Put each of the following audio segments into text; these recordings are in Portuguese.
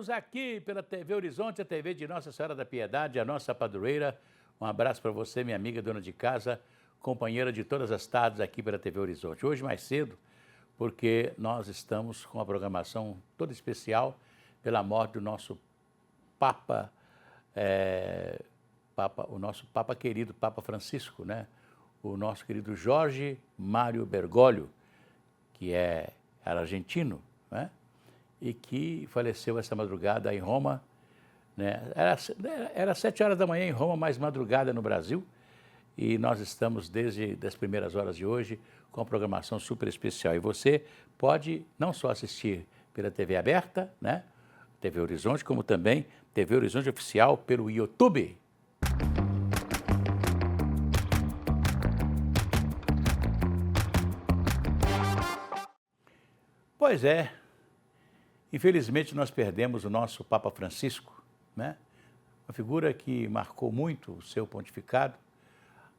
Estamos aqui pela TV Horizonte, a TV de Nossa Senhora da Piedade, a nossa padroeira. Um abraço para você, minha amiga, dona de casa, companheira de todas as tardes aqui pela TV Horizonte. Hoje mais cedo, porque nós estamos com uma programação toda especial pela morte do nosso Papa, o nosso Papa querido, Papa Francisco, né? O nosso querido Jorge Mário Bergoglio, que era argentino, né? E que faleceu essa madrugada em Roma, né? Era 7 horas da manhã em Roma, mais madrugada no Brasil, e nós estamos desde as primeiras horas de hoje com uma programação super especial. E você pode não só assistir pela TV aberta, né? TV Horizonte, como também TV Horizonte Oficial pelo YouTube. Pois é, infelizmente nós perdemos o nosso Papa Francisco, né? Uma figura que marcou muito o seu pontificado,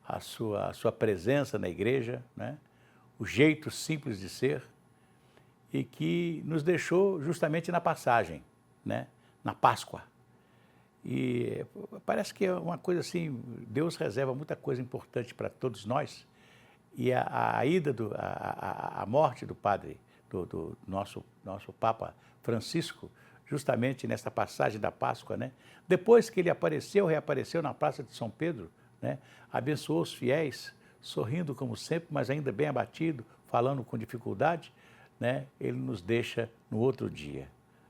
a sua presença na igreja, né? O jeito simples de ser, e que nos deixou justamente na passagem, né? Na Páscoa. E parece que é uma coisa assim, Deus reserva muita coisa importante para todos nós, e a morte do padre, do nosso Papa Francisco, justamente nessa passagem da Páscoa, né? Depois que ele reapareceu na Praça de São Pedro, né? Abençoou os fiéis, sorrindo como sempre, mas ainda bem abatido, falando com dificuldade, né? Ele nos deixa no outro dia,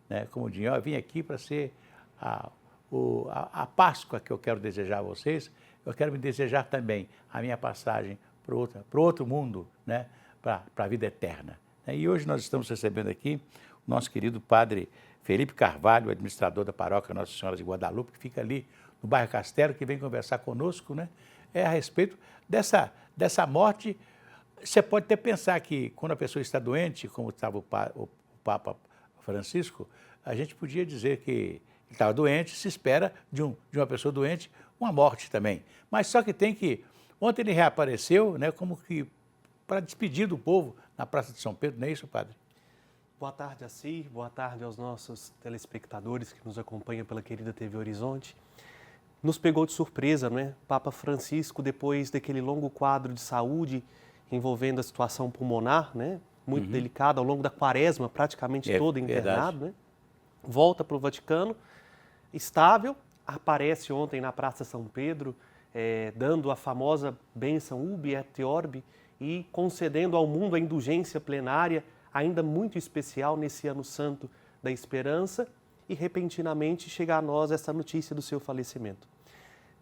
né? Como diz, eu vim aqui para ser a Páscoa que eu quero desejar a vocês. Eu quero me desejar também a minha passagem para o outro mundo, né? Para a vida eterna. E hoje nós estamos recebendo aqui o nosso querido padre Felipe Carvalho, administrador da paróquia Nossa Senhora de Guadalupe, que fica ali no bairro Castelo, que vem conversar conosco, né? A respeito dessa morte. Você pode até pensar que quando a pessoa está doente, como estava o Papa Francisco, a gente podia dizer que ele estava doente, se espera de uma pessoa doente uma morte também. Mas só que ontem ele reapareceu, né, como que para despedir do povo na Praça de São Pedro, não é isso, padre? Boa tarde a si, boa tarde aos nossos telespectadores que nos acompanham pela querida TV Horizonte. Nos pegou de surpresa, não é? Papa Francisco, depois daquele longo quadro de saúde envolvendo a situação pulmonar, né? Muito delicada, ao longo da quaresma, praticamente todo internado, né? Volta para o Vaticano, estável, aparece ontem na Praça São Pedro, dando a famosa bênção Ubi et Orbi e concedendo ao mundo a indulgência plenária, ainda muito especial nesse ano santo da esperança, e repentinamente chega a nós essa notícia do seu falecimento.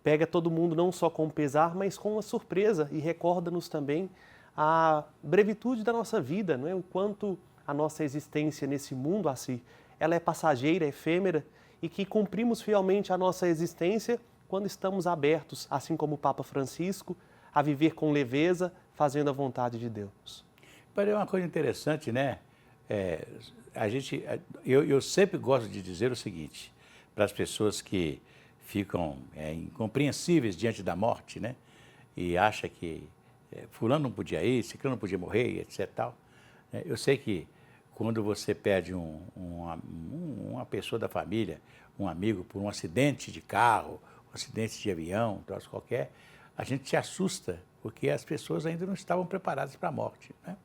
Pega todo mundo não só com pesar, mas com uma surpresa, e recorda-nos também a brevitude da nossa vida, não é? O quanto a nossa existência nesse mundo, assim, ela é passageira, efêmera, e que cumprimos fielmente a nossa existência quando estamos abertos, assim como o Papa Francisco, a viver com leveza, fazendo a vontade de Deus. É uma coisa interessante, né? Eu sempre gosto de dizer o seguinte, para as pessoas que ficam incompreensíveis diante da morte, né? E acham que fulano não podia ir, ciclano não podia morrer, etc. Tal, né? Eu sei que quando você perde uma pessoa da família, um amigo, por um acidente de carro, um acidente de avião, troço qualquer, a gente se assusta, porque as pessoas ainda não estavam preparadas para a morte, né?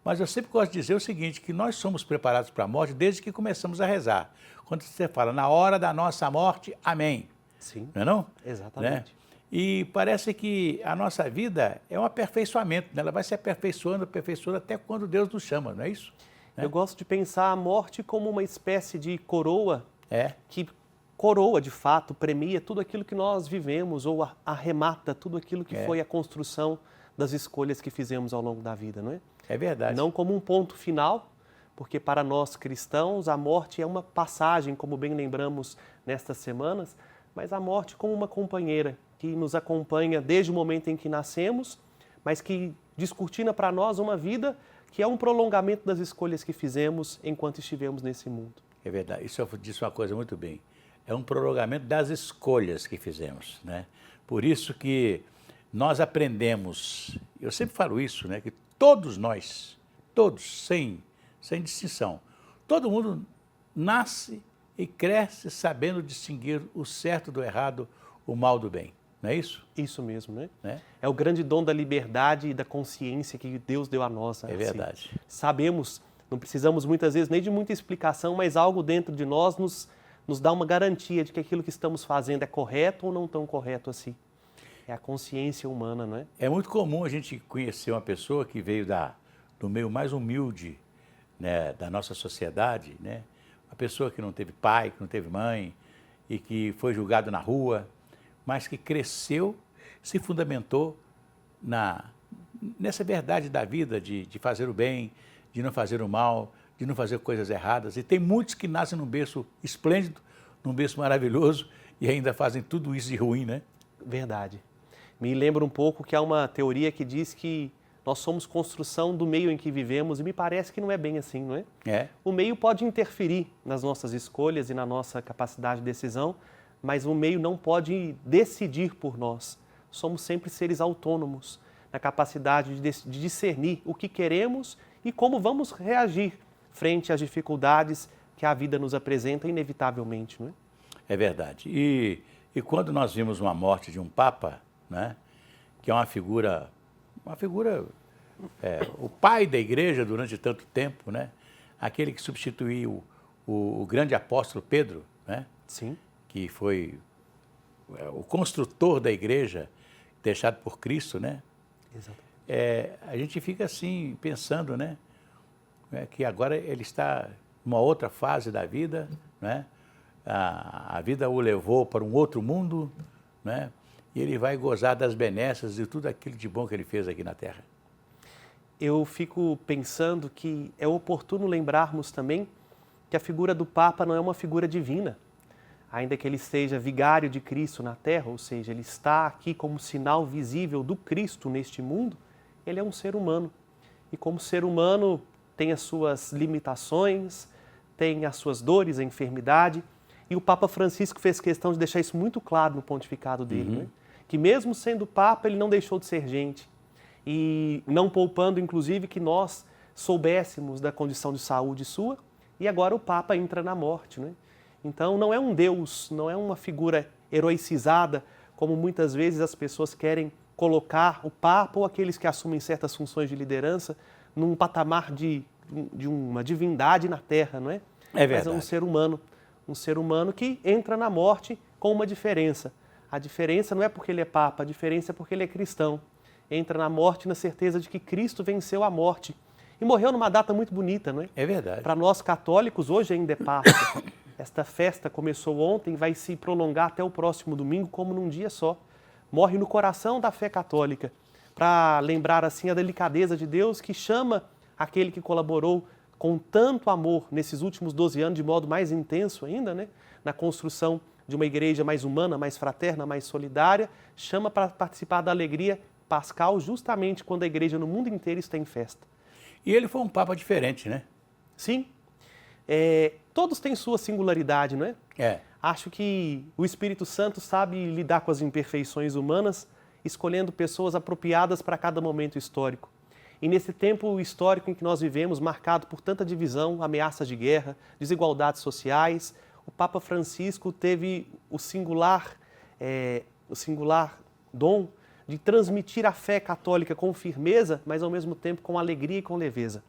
Mas eu sempre gosto de dizer o seguinte, que nós somos preparados para a morte desde que começamos a rezar. Quando você fala, na hora da nossa morte, amém. Sim, não é não? Exatamente. Né? E parece que a nossa vida é um aperfeiçoamento, né? Ela vai se aperfeiçoando até quando Deus nos chama, não é isso? Eu gosto de pensar a morte como uma espécie de coroa que coroa, de fato, premia tudo aquilo que nós vivemos ou arremata tudo aquilo que foi a construção das escolhas que fizemos ao longo da vida, não é? É verdade. Não como um ponto final, porque para nós cristãos a morte é uma passagem, como bem lembramos nestas semanas, mas a morte como uma companheira que nos acompanha desde o momento em que nascemos, mas que descortina para nós uma vida que é um prolongamento das escolhas que fizemos enquanto estivemos nesse mundo. É verdade, isso disse uma coisa muito bem. É um prolongamento das escolhas que fizemos, né? Por isso que nós aprendemos, eu sempre falo isso, né? Que todos nós, todos, sem distinção, todo mundo nasce e cresce sabendo distinguir o certo do errado, o mal do bem. Não é isso? Isso mesmo, né? Né? É o grande dom da liberdade e da consciência que Deus deu a nós. É verdade. Sabemos, não precisamos muitas vezes nem de muita explicação, mas algo dentro de nós nos dá uma garantia de que aquilo que estamos fazendo é correto ou não tão correto assim. É a consciência humana, não é? É muito comum a gente conhecer uma pessoa que veio do meio mais humilde, né, da nossa sociedade, né? Uma pessoa que não teve pai, que não teve mãe e que foi julgado na rua, mas que cresceu, se fundamentou nessa verdade da vida de fazer o bem, de não fazer o mal, de não fazer coisas erradas. E tem muitos que nascem num berço esplêndido, num berço maravilhoso e ainda fazem tudo isso de ruim, né? Verdade. Me lembra um pouco que há uma teoria que diz que nós somos construção do meio em que vivemos e me parece que não é bem assim, não é? É. O meio pode interferir nas nossas escolhas e na nossa capacidade de decisão, mas o meio não pode decidir por nós. Somos sempre seres autônomos, na capacidade de discernir o que queremos e como vamos reagir frente às dificuldades que a vida nos apresenta inevitavelmente, não é? É verdade. E quando nós vimos uma morte de um papa, né, que é uma figura, o pai da igreja durante tanto tempo, né, aquele que substituiu o grande apóstolo Pedro, né, Sim. que foi o construtor da igreja, deixado por Cristo, né? Exato. A gente fica assim pensando, né, que agora ele está numa outra fase da vida, né? A vida o levou para um outro mundo, né? E ele vai gozar das benesses de tudo aquilo de bom que ele fez aqui na Terra. Eu fico pensando que é oportuno lembrarmos também que a figura do Papa não é uma figura divina. Ainda que ele seja vigário de Cristo na Terra, ou seja, ele está aqui como sinal visível do Cristo neste mundo, ele é um ser humano. E como ser humano tem as suas limitações, tem as suas dores, a enfermidade. E o Papa Francisco fez questão de deixar isso muito claro no pontificado dele, né? Que mesmo sendo Papa, ele não deixou de ser gente. E não poupando, inclusive, que nós soubéssemos da condição de saúde sua, e agora o Papa entra na morte, né? Então não é um Deus, não é uma figura heroicizada, como muitas vezes as pessoas querem colocar o Papa ou aqueles que assumem certas funções de liderança num patamar de uma divindade na Terra, não é? É verdade. Mas é um ser humano que entra na morte com uma diferença. A diferença não é porque ele é Papa, a diferença é porque ele é cristão. Entra na morte na certeza de que Cristo venceu a morte. E morreu numa data muito bonita, não é? É verdade. Para nós católicos, hoje ainda é Páscoa. Esta festa começou ontem, vai se prolongar até o próximo domingo, como num dia só. Morre no coração da fé católica, para lembrar assim a delicadeza de Deus que chama aquele que colaborou com tanto amor nesses últimos 12 anos, de modo mais intenso ainda, né? Na construção de uma igreja mais humana, mais fraterna, mais solidária, chama para participar da alegria pascal justamente quando a igreja no mundo inteiro está em festa. E ele foi um papa diferente, né? Sim. Todos têm sua singularidade, não é? Acho que o Espírito Santo sabe lidar com as imperfeições humanas, escolhendo pessoas apropriadas para cada momento histórico. E nesse tempo histórico em que nós vivemos, marcado por tanta divisão, ameaças de guerra, desigualdades sociais, o Papa Francisco teve o singular dom de transmitir a fé católica com firmeza, mas ao mesmo tempo com alegria e com leveza.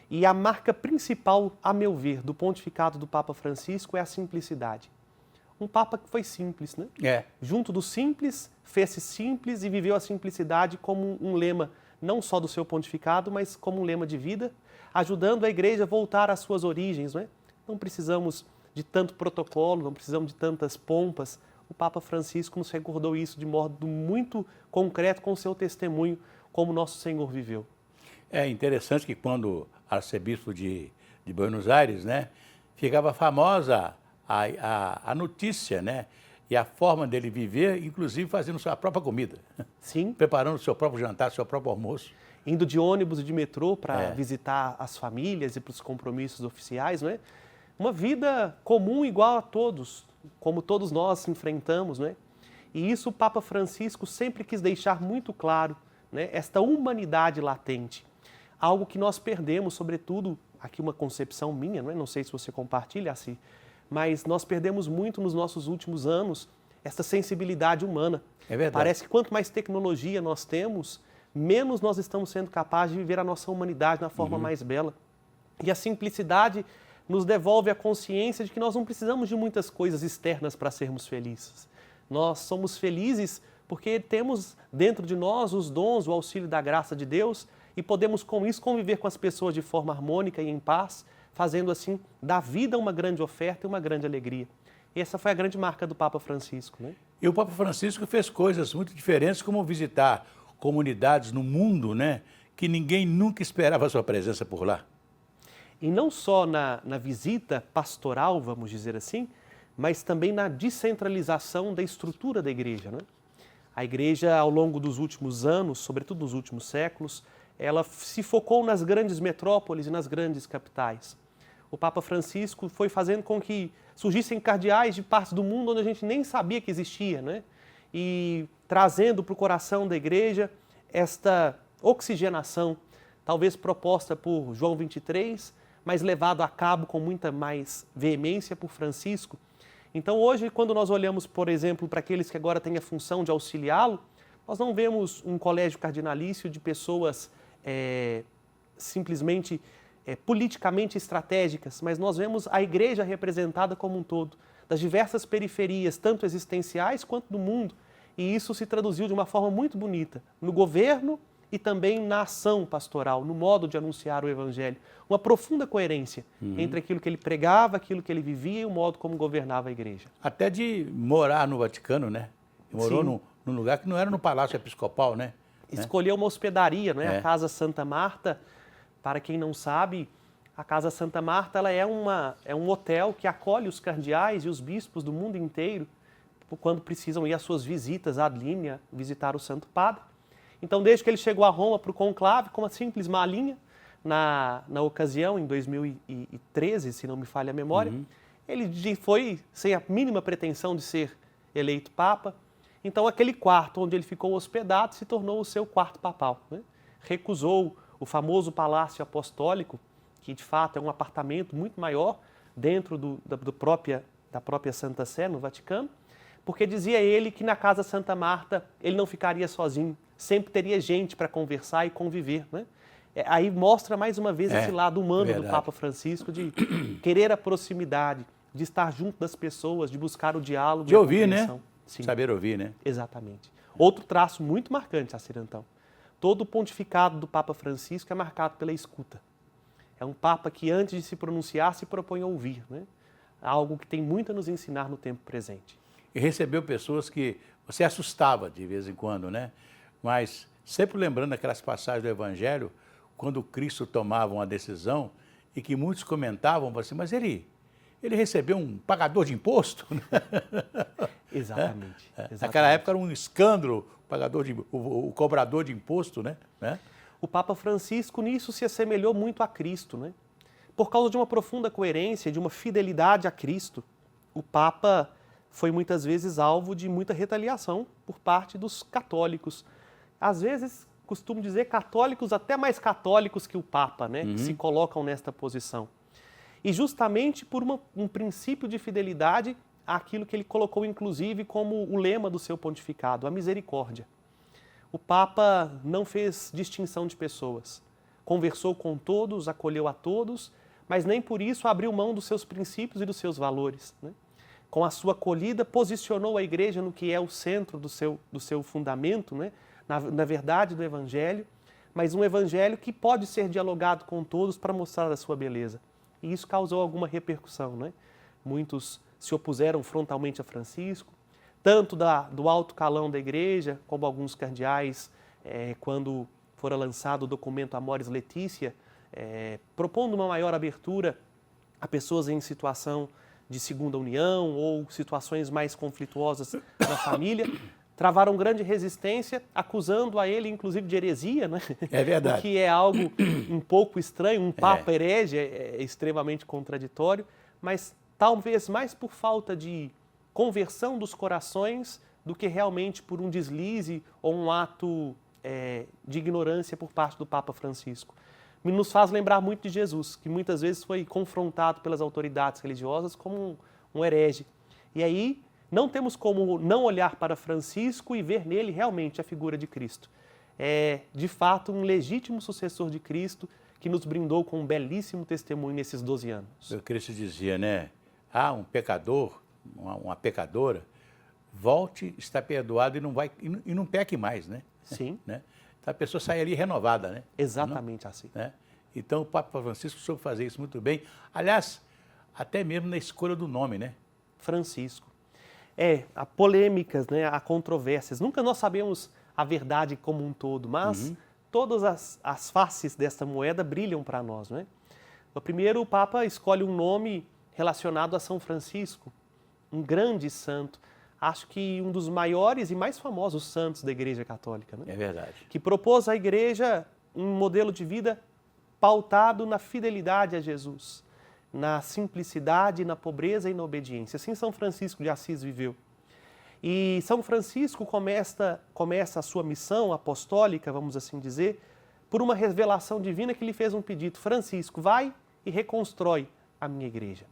E a marca principal, a meu ver, do pontificado do Papa Francisco é a simplicidade. Um Papa que foi simples, né? Junto do simples, fez-se simples e viveu a simplicidade como um lema, não só do seu pontificado, mas como um lema de vida, ajudando a igreja a voltar às suas origens, não é? Não precisamos de tanto protocolo, não precisamos de tantas pompas. O Papa Francisco nos recordou isso de modo muito concreto com o seu testemunho, como nosso Senhor viveu. É interessante que quando arcebispo de Buenos Aires, né, ficava famosa a notícia, né, e a forma dele viver, inclusive fazendo sua própria comida. Sim. Preparando o seu próprio jantar, seu próprio almoço. Indo de ônibus e de metrô para visitar as famílias e para os compromissos oficiais, não é? Uma vida comum igual a todos, como todos nós enfrentamos, não é? E isso o Papa Francisco sempre quis deixar muito claro, né? Esta humanidade latente. Algo que nós perdemos, sobretudo, aqui uma concepção minha, não é? Não sei se você compartilha, assim, mas nós perdemos muito nos nossos últimos anos essa sensibilidade humana. É verdade. Parece que quanto mais tecnologia nós temos, menos nós estamos sendo capazes de viver a nossa humanidade na forma mais bela. E a simplicidade nos devolve a consciência de que nós não precisamos de muitas coisas externas para sermos felizes. Nós somos felizes porque temos dentro de nós os dons, o auxílio da graça de Deus e podemos com isso conviver com as pessoas de forma harmônica e em paz, fazendo assim da vida uma grande oferta e uma grande alegria. E essa foi a grande marca do Papa Francisco, né? E o Papa Francisco fez coisas muito diferentes, como visitar comunidades no mundo, né, que ninguém nunca esperava a sua presença por lá. E não só na visita pastoral, vamos dizer assim, mas também na descentralização da estrutura da igreja, né? A igreja, ao longo dos últimos anos, sobretudo nos últimos séculos, ela se focou nas grandes metrópoles e nas grandes capitais. O Papa Francisco foi fazendo com que surgissem cardeais de partes do mundo onde a gente nem sabia que existia, né? E trazendo para o coração da igreja esta oxigenação, talvez proposta por João 23, mas levado a cabo com muita mais veemência por Francisco. Então hoje, quando nós olhamos, por exemplo, para aqueles que agora têm a função de auxiliá-lo, nós não vemos um colégio cardinalício de pessoas simplesmente politicamente estratégicas, mas nós vemos a igreja representada como um todo, das diversas periferias, tanto existenciais quanto do mundo. E isso se traduziu de uma forma muito bonita no governo e também na ação pastoral, no modo de anunciar o Evangelho. Uma profunda coerência entre aquilo que ele pregava, aquilo que ele vivia e o modo como governava a igreja. Até de morar no Vaticano, né? Morou num lugar que não era no Palácio Episcopal, né? Escolheu uma hospedaria, né? É. A Casa Santa Marta. Para quem não sabe, a Casa Santa Marta ela é um hotel que acolhe os cardeais e os bispos do mundo inteiro quando precisam ir às suas visitas ad linea, visitar o Santo Padre. Então, desde que ele chegou a Roma para o conclave, com uma simples malinha, na ocasião, em 2013, se não me falha a memória, ele foi sem a mínima pretensão de ser eleito Papa. Então, aquele quarto onde ele ficou hospedado se tornou o seu quarto papal, né? Recusou o famoso Palácio Apostólico, que de fato é um apartamento muito maior dentro da própria Santa Sé, no Vaticano, porque dizia ele que na Casa Santa Marta ele não ficaria sozinho, sempre teria gente para conversar e conviver, né? Aí mostra mais uma vez esse lado humano do Papa Francisco, de querer a proximidade, de estar junto das pessoas, de buscar o diálogo. De ouvir, né? Sim. Saber ouvir, né? Exatamente. Outro traço muito marcante, Sacirantão. Todo o pontificado do Papa Francisco é marcado pela escuta. É um Papa que, antes de se pronunciar, se propõe a ouvir, né? Algo que tem muito a nos ensinar no tempo presente. E recebeu pessoas que você assustava de vez em quando, né? Mas sempre lembrando aquelas passagens do Evangelho, quando Cristo tomava uma decisão e que muitos comentavam assim, mas ele recebeu um pagador de imposto? Exatamente. Naquela época era um escândalo o cobrador de imposto, né? O Papa Francisco nisso se assemelhou muito a Cristo, né? Por causa de uma profunda coerência, de uma fidelidade a Cristo, o Papa foi muitas vezes alvo de muita retaliação por parte dos católicos. Às vezes, costumo dizer, católicos até mais católicos que o Papa, né? Que se colocam nesta posição. E justamente por um princípio de fidelidade àquilo que ele colocou, inclusive, como o lema do seu pontificado, a misericórdia. O Papa não fez distinção de pessoas. Conversou com todos, acolheu a todos, mas nem por isso abriu mão dos seus princípios e dos seus valores, né? Com a sua acolhida, posicionou a igreja no que é o centro do seu fundamento, né? Na verdade do Evangelho, mas um Evangelho que pode ser dialogado com todos para mostrar a sua beleza. E isso causou alguma repercussão, né? Muitos se opuseram frontalmente a Francisco, tanto do alto calão da igreja, como alguns cardeais, quando fora lançado o documento Amoris Laetitia, propondo uma maior abertura a pessoas em situação de segunda união ou situações mais conflituosas na família, travaram grande resistência, acusando a ele, inclusive, de heresia, né? É verdade. O que é algo um pouco estranho, um papa herege é extremamente contraditório, mas talvez mais por falta de conversão dos corações do que realmente por um deslize ou um ato de ignorância por parte do Papa Francisco. Nos faz lembrar muito de Jesus, que muitas vezes foi confrontado pelas autoridades religiosas como um herege. E aí não temos como não olhar para Francisco e ver nele realmente a figura de Cristo. É, de fato, um legítimo sucessor de Cristo que nos brindou com um belíssimo testemunho nesses 12 anos. O Cristo dizia, né? Ah, um pecador, uma pecadora, volte, está perdoado e não peque mais, né? Sim. Né? Então a pessoa sai ali renovada, né? Exatamente assim. Né? Então o Papa Francisco soube fazer isso muito bem. Aliás, até mesmo na escolha do nome, né? Francisco. Há polêmicas, né? Há controvérsias. Nunca nós sabemos a verdade como um todo, mas todas as faces desta moeda brilham para nós, não é? No primeiro, o Papa escolhe um nome relacionado a São Francisco, um grande santo, acho que um dos maiores e mais famosos santos da Igreja Católica, né? É verdade. Que propôs à Igreja um modelo de vida pautado na fidelidade a Jesus, na simplicidade, na pobreza e na obediência. Assim São Francisco de Assis viveu. E São Francisco começa a sua missão apostólica, vamos assim dizer, por uma revelação divina que lhe fez um pedido: Francisco, vai e reconstrói a minha igreja.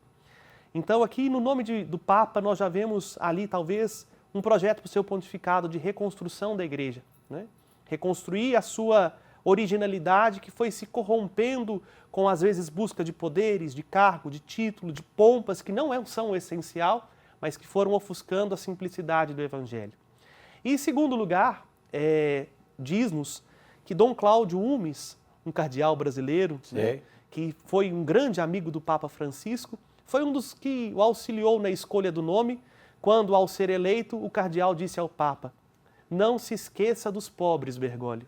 Então aqui no nome do Papa nós já vemos ali talvez um projeto para o seu pontificado de reconstrução da igreja, né? Reconstruir a sua originalidade que foi se corrompendo com às vezes busca de poderes, de cargo, de título, de pompas que não são o essencial, mas que foram ofuscando a simplicidade do Evangelho. E em segundo lugar, diz-nos que Dom Cláudio Umes, um cardeal brasileiro, né, que foi um grande amigo do Papa Francisco, foi um dos que o auxiliou na escolha do nome, quando, ao ser eleito, o cardeal disse ao Papa: não se esqueça dos pobres, Bergoglio.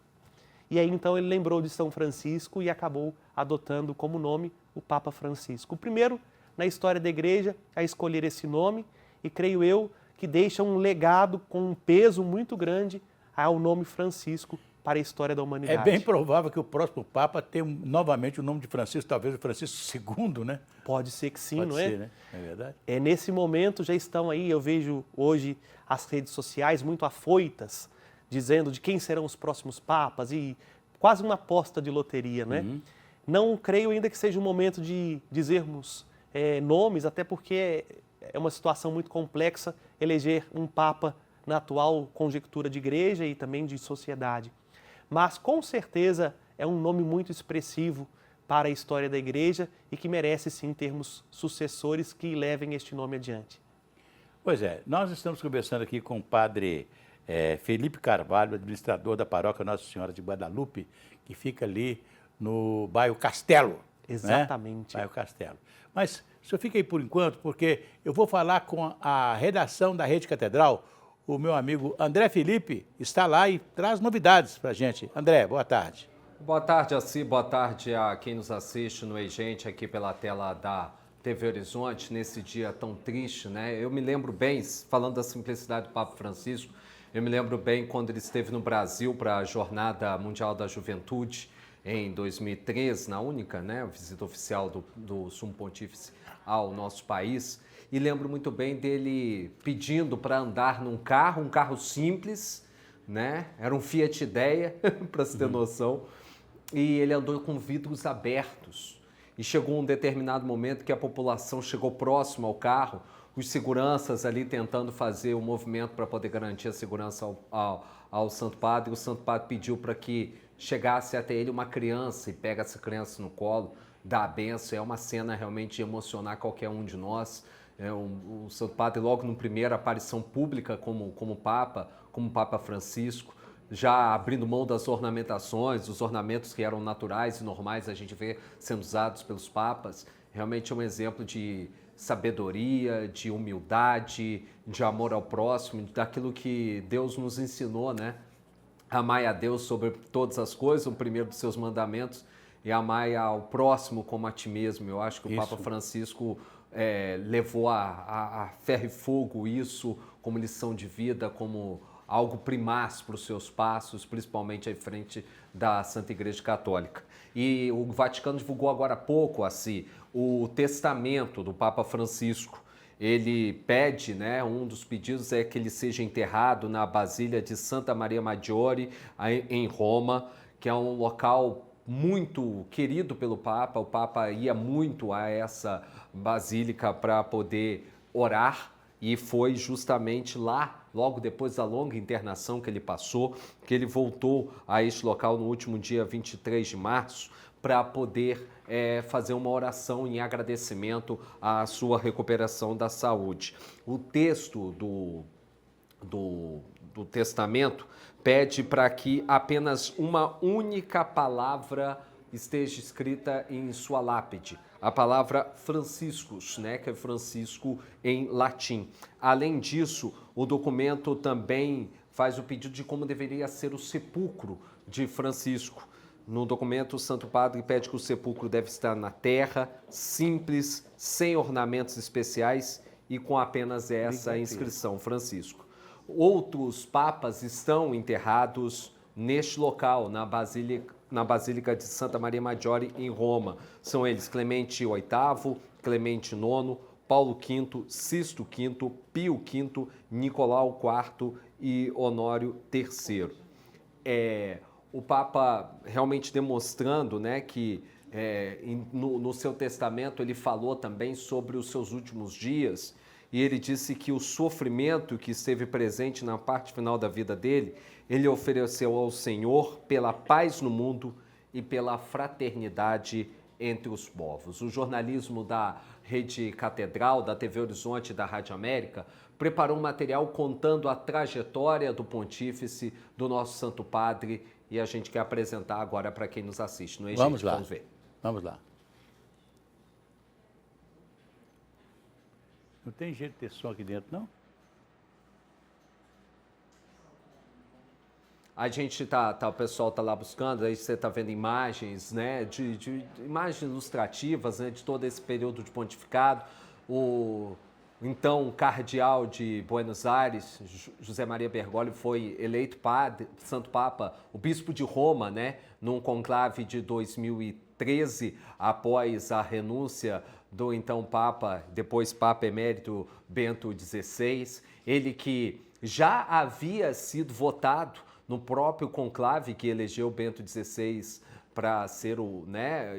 E aí então ele lembrou de São Francisco e acabou adotando como nome o Papa Francisco. O primeiro na história da Igreja a escolher esse nome, e creio eu que deixa um legado com um peso muito grande ao nome Francisco para a história da humanidade. É bem provável que o próximo Papa tenha novamente o nome de Francisco, talvez o Francisco II, né? Pode ser que sim, Pode não ser, é? né? É verdade. Nesse momento já estão aí, eu vejo hoje as redes sociais muito afoitas, dizendo de quem serão os próximos papas e quase uma aposta de loteria, né? Não creio ainda que seja o momento de dizermos nomes, até porque é uma situação muito complexa eleger um papa na atual conjectura de igreja e também de sociedade. Mas com certeza é um nome muito expressivo para a história da igreja e que merece sim termos sucessores que levem este nome adiante. Pois é, nós estamos conversando aqui com o padre Felipe Carvalho, administrador da paróquia Nossa Senhora de Guadalupe, que fica ali no bairro Castelo. Exatamente. Né? Bairro Castelo. Mas o senhor fica aí por enquanto, porque eu vou falar com a redação da Rede Catedral. O meu amigo André Felipe está lá e traz novidades para a gente. André, boa tarde. Boa tarde, Assi. Boa tarde a quem nos assiste no Egente aqui pela tela da TV Horizonte, nesse dia tão triste, né? Eu me lembro bem, falando da simplicidade do Papa Francisco, eu me lembro bem quando ele esteve no Brasil para a Jornada Mundial da Juventude, em 2013, na única, né, visita oficial do Sumo Pontífice ao nosso país. E lembro muito bem dele pedindo para andar num carro, um carro simples, né? Era um Fiat Idea, para se ter noção. E ele andou com vidros abertos. E chegou um determinado momento que a população chegou próximo ao carro, os seguranças ali tentando fazer o movimento para poder garantir a segurança ao Santo Padre. O Santo Padre pediu para que chegasse até ele uma criança e pega essa criança no colo, dá a benção. É uma cena realmente de emocionar qualquer um de nós. O Santo Padre, logo na primeira aparição pública como Papa Francisco, já abrindo mão das ornamentações, os ornamentos que eram naturais e normais, a gente vê sendo usados pelos papas. Realmente é um exemplo de sabedoria, de humildade, de amor ao próximo, daquilo que Deus nos ensinou, né? Amai a Deus sobre todas as coisas, o primeiro dos seus mandamentos, e amai ao próximo como a ti mesmo. Eu acho que o Papa Francisco levou a ferro e fogo isso como lição de vida, como algo primaz para os seus passos, principalmente à frente da Santa Igreja Católica. E o Vaticano divulgou agora há pouco, assim, o testamento do Papa Francisco. Ele pede, né, um dos pedidos é que ele seja enterrado na Basílica de Santa Maria Maggiore, em Roma, que é um local muito querido pelo Papa. O Papa ia muito a essa basílica para poder orar, e foi justamente lá, logo depois da longa internação que ele passou, que ele voltou a este local no último dia 23 de março, para poder fazer uma oração em agradecimento à sua recuperação da saúde. O texto do testamento pede para que apenas uma única palavra esteja escrita em sua lápide, a palavra Franciscus, né, que é Francisco em latim. Além disso, o documento também faz o pedido de como deveria ser o sepulcro de Francisco. No documento, o Santo Padre pede que o sepulcro deve estar na terra, simples, sem ornamentos especiais e com apenas essa inscrição, Francisco. Outros papas estão enterrados neste local, na Basílica de Santa Maria Maggiore, em Roma. São eles Clemente VIII, Clemente IX, Paulo V, Sisto V, Pio V, Nicolau IV e Honório III. O Papa realmente demonstrando, né, que no seu testamento ele falou também sobre os seus últimos dias, e ele disse que o sofrimento que esteve presente na parte final da vida dele, ele ofereceu ao Senhor pela paz no mundo e pela fraternidade entre os povos. O jornalismo da Rede Catedral, da TV Horizonte e da Rádio América preparou um material contando a trajetória do pontífice, do nosso Santo Padre, e a gente quer apresentar agora para quem nos assiste. Não é, Vamos gente? lá. Vamos ver. Vamos lá. Não tem jeito de ter som aqui dentro, não? A gente o pessoal tá lá buscando, aí você tá vendo imagens, né, de imagens ilustrativas, né, de todo esse período de pontificado. Então, o cardeal de Buenos Aires, José Maria Bergoglio, foi eleito Santo Papa, o bispo de Roma, né, num conclave de 2013, após a renúncia do então Papa, depois Papa Emérito Bento XVI. Ele que já havia sido votado no próprio conclave que elegeu Bento XVI para ser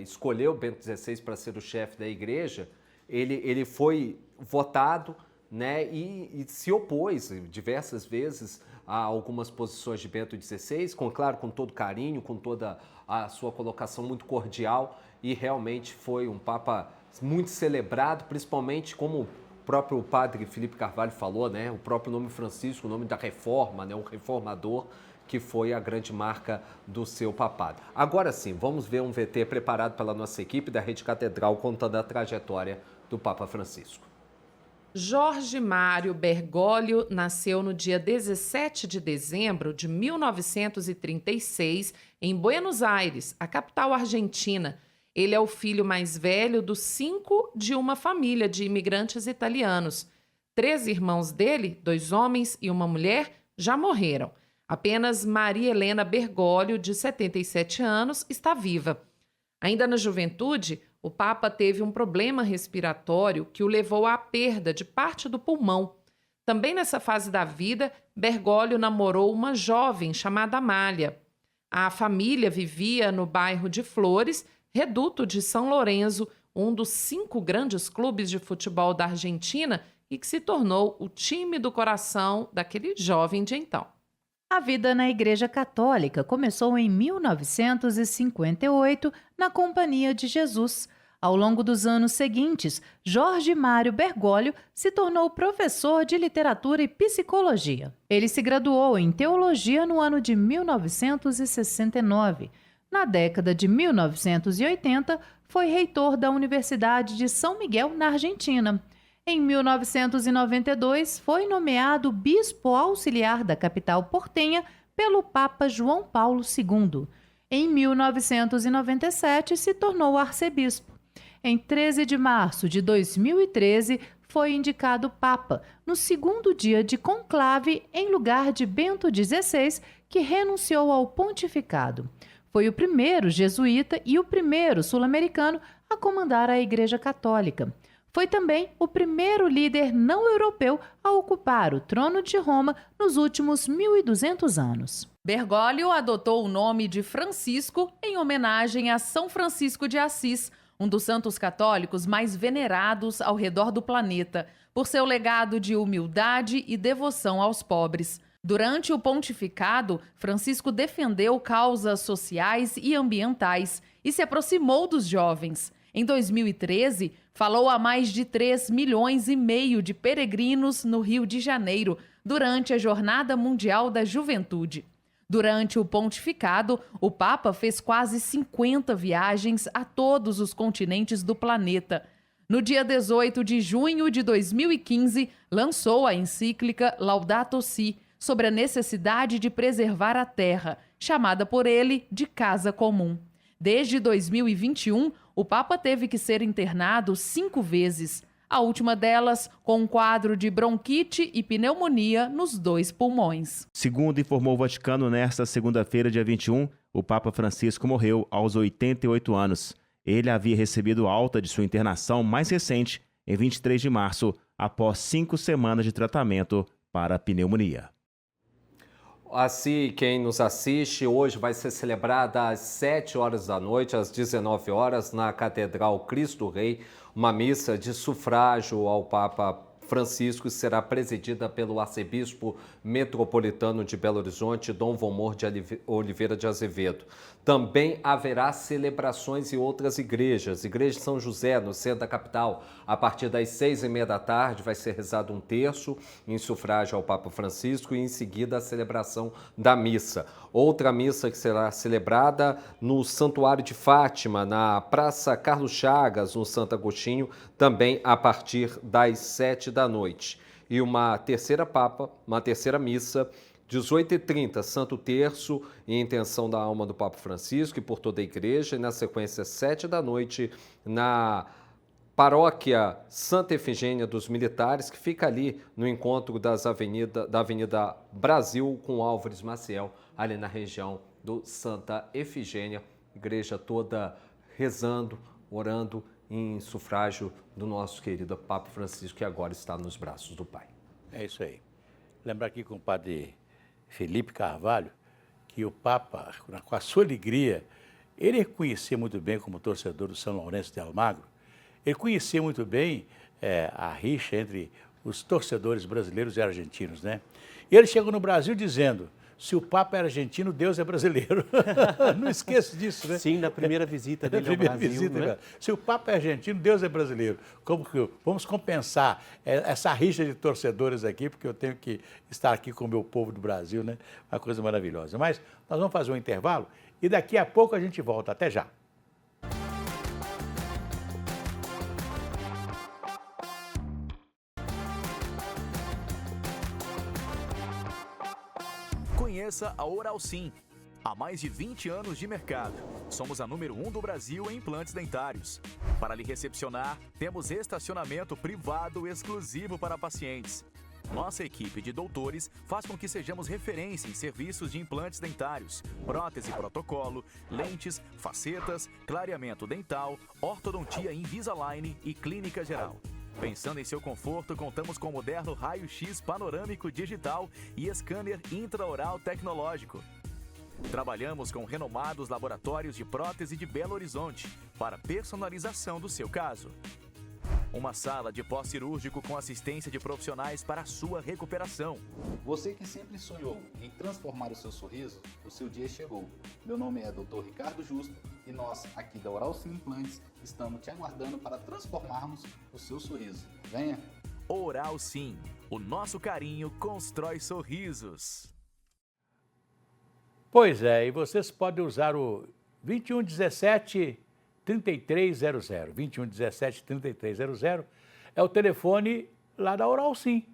escolheu Bento XVI para ser o chefe da igreja. Ele foi votado, né, e se opôs diversas vezes a algumas posições de Bento XVI, com todo carinho, com toda a sua colocação muito cordial, e realmente foi um Papa muito celebrado, principalmente como o próprio padre Felipe Carvalho falou, né, o próprio nome Francisco, o nome da reforma, né, o reformador, que foi a grande marca do seu papado. Agora sim, vamos ver um VT preparado pela nossa equipe da Rede Catedral contando a trajetória do Papa Francisco. Jorge Mário Bergoglio nasceu no dia 17 de dezembro de 1936 em Buenos Aires, a capital argentina. Ele é o filho mais velho dos 5 de uma família de imigrantes italianos. 3 irmãos dele, 2 homens e uma mulher, já morreram. Apenas Maria Helena Bergoglio, de 77 anos, está viva. Ainda na juventude, o Papa teve um problema respiratório que o levou à perda de parte do pulmão. Também nessa fase da vida, Bergoglio namorou uma jovem chamada Amália. A família vivia no bairro de Flores, reduto de São Lourenço, um dos 5 grandes clubes de futebol da Argentina e que se tornou o time do coração daquele jovem de então. A vida na Igreja Católica começou em 1958 na Companhia de Jesus. Ao longo dos anos seguintes, Jorge Mário Bergoglio se tornou professor de literatura e psicologia. Ele se graduou em teologia no ano de 1969. Na década de 1980, foi reitor da Universidade de São Miguel, na Argentina. Em 1992, foi nomeado bispo auxiliar da capital portenha pelo Papa João Paulo II. Em 1997, se tornou arcebispo. Em 13 de março de 2013, foi indicado Papa, no segundo dia de conclave, em lugar de Bento XVI, que renunciou ao pontificado. Foi o primeiro jesuíta e o primeiro sul-americano a comandar a Igreja Católica. Foi também o primeiro líder não europeu a ocupar o trono de Roma nos últimos 1.200 anos. Bergoglio adotou o nome de Francisco em homenagem a São Francisco de Assis, um dos santos católicos mais venerados ao redor do planeta. por seu legado de humildade e devoção aos pobres. Durante o pontificado, Francisco defendeu causas sociais e ambientais e se aproximou dos jovens. Em 2013, falou a mais de 3,5 milhões de peregrinos no Rio de Janeiro, durante a Jornada Mundial da Juventude. Durante o pontificado, o Papa fez quase 50 viagens a todos os continentes do planeta. No dia 18 de junho de 2015, lançou a encíclica Laudato Si, sobre a necessidade de preservar a terra, chamada por ele de Casa Comum. Desde 2021, o Papa teve que ser internado 5 vezes, a última delas com um quadro de bronquite e pneumonia nos 2 pulmões. Segundo informou o Vaticano, nesta segunda-feira, dia 21, o Papa Francisco morreu aos 88 anos. Ele havia recebido alta de sua internação mais recente, em 23 de março, após 5 semanas de tratamento para a pneumonia. Assim, quem nos assiste, hoje vai ser celebrada às 7 horas da noite, às 19 horas, na Catedral Cristo Rei, uma missa de sufrágio ao Papa Francisco, será presidida pelo arcebispo metropolitano de Belo Horizonte, Dom Vomor de Oliveira de Azevedo. Também haverá celebrações em outras igrejas. Igreja de São José, no centro da capital, a partir das 6h30 da tarde, vai ser rezado um terço em sufrágio ao Papa Francisco e em seguida a celebração da missa. Outra missa que será celebrada no Santuário de Fátima, na Praça Carlos Chagas, no Santo Agostinho, também a partir das 7 da noite. E uma terceira missa, 18h30, Santo Terço, em intenção da alma do Papa Francisco e por toda a igreja. E na sequência, 7 da noite, na Paróquia Santa Efigênia dos Militares, que fica ali no encontro da Avenida Brasil com Álvares Maciel, ali na região do Santa Efigênia. Igreja toda rezando, orando em sufrágio do nosso querido Papa Francisco, que agora está nos braços do Pai. É isso aí. Lembrar aqui com o padre Felipe Carvalho que o Papa, com a sua alegria, ele conhecia muito bem, como torcedor do São Lourenço de Almagro, ele conhecia muito bem a rixa entre os torcedores brasileiros e argentinos, né? E ele chegou no Brasil dizendo: se o Papa é argentino, Deus é brasileiro. Não esqueço disso, né? Sim, na primeira visita dele ao Brasil, né? Se o Papa é argentino, Deus é brasileiro. Como que vamos compensar essa rixa de torcedores aqui, porque eu tenho que estar aqui com o meu povo do Brasil, né? Uma coisa maravilhosa. Mas nós vamos fazer um intervalo e daqui a pouco a gente volta. Até já. Conheça a Oral Sim. Há mais de 20 anos de mercado. Somos a número 1 do Brasil em implantes dentários. Para lhe recepcionar, temos estacionamento privado exclusivo para pacientes. Nossa equipe de doutores faz com que sejamos referência em serviços de implantes dentários, prótese protocolo, lentes, facetas, clareamento dental, ortodontia Invisalign e clínica geral. Pensando em seu conforto, contamos com o moderno raio-x panorâmico digital e scanner intraoral tecnológico. Trabalhamos com renomados laboratórios de prótese de Belo Horizonte para personalização do seu caso. Uma sala de pós-cirúrgico com assistência de profissionais para a sua recuperação. Você que sempre sonhou em transformar o seu sorriso, o seu dia chegou. Meu nome é Dr. Ricardo Justo e nós, aqui da Oral Sim Implantes, estamos te aguardando para transformarmos o seu sorriso. Venha! Oral Sim, o nosso carinho constrói sorrisos. Pois é, e vocês podem usar o 2117 3300, 2117 3300, é o telefone lá da Oral Sim.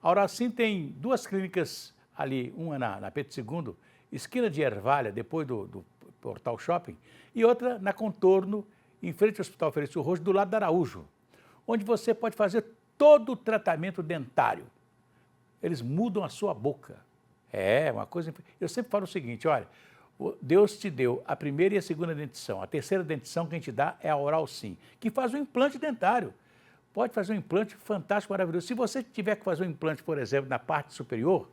A Oral Sim tem 2 clínicas ali, uma na Pedro II, esquina de Ervalha, depois do Portal Shopping, e outra na Contorno, em frente ao Hospital Felício Roxo, do lado da Araújo, onde você pode fazer todo o tratamento dentário. Eles mudam a sua boca. É uma coisa... Eu sempre falo o seguinte, olha, Deus te deu a primeira e a segunda dentição. A terceira dentição que a gente dá é a Oral Sim, que faz um implante dentário. Pode fazer um implante fantástico, maravilhoso. Se você tiver que fazer um implante, por exemplo, na parte superior,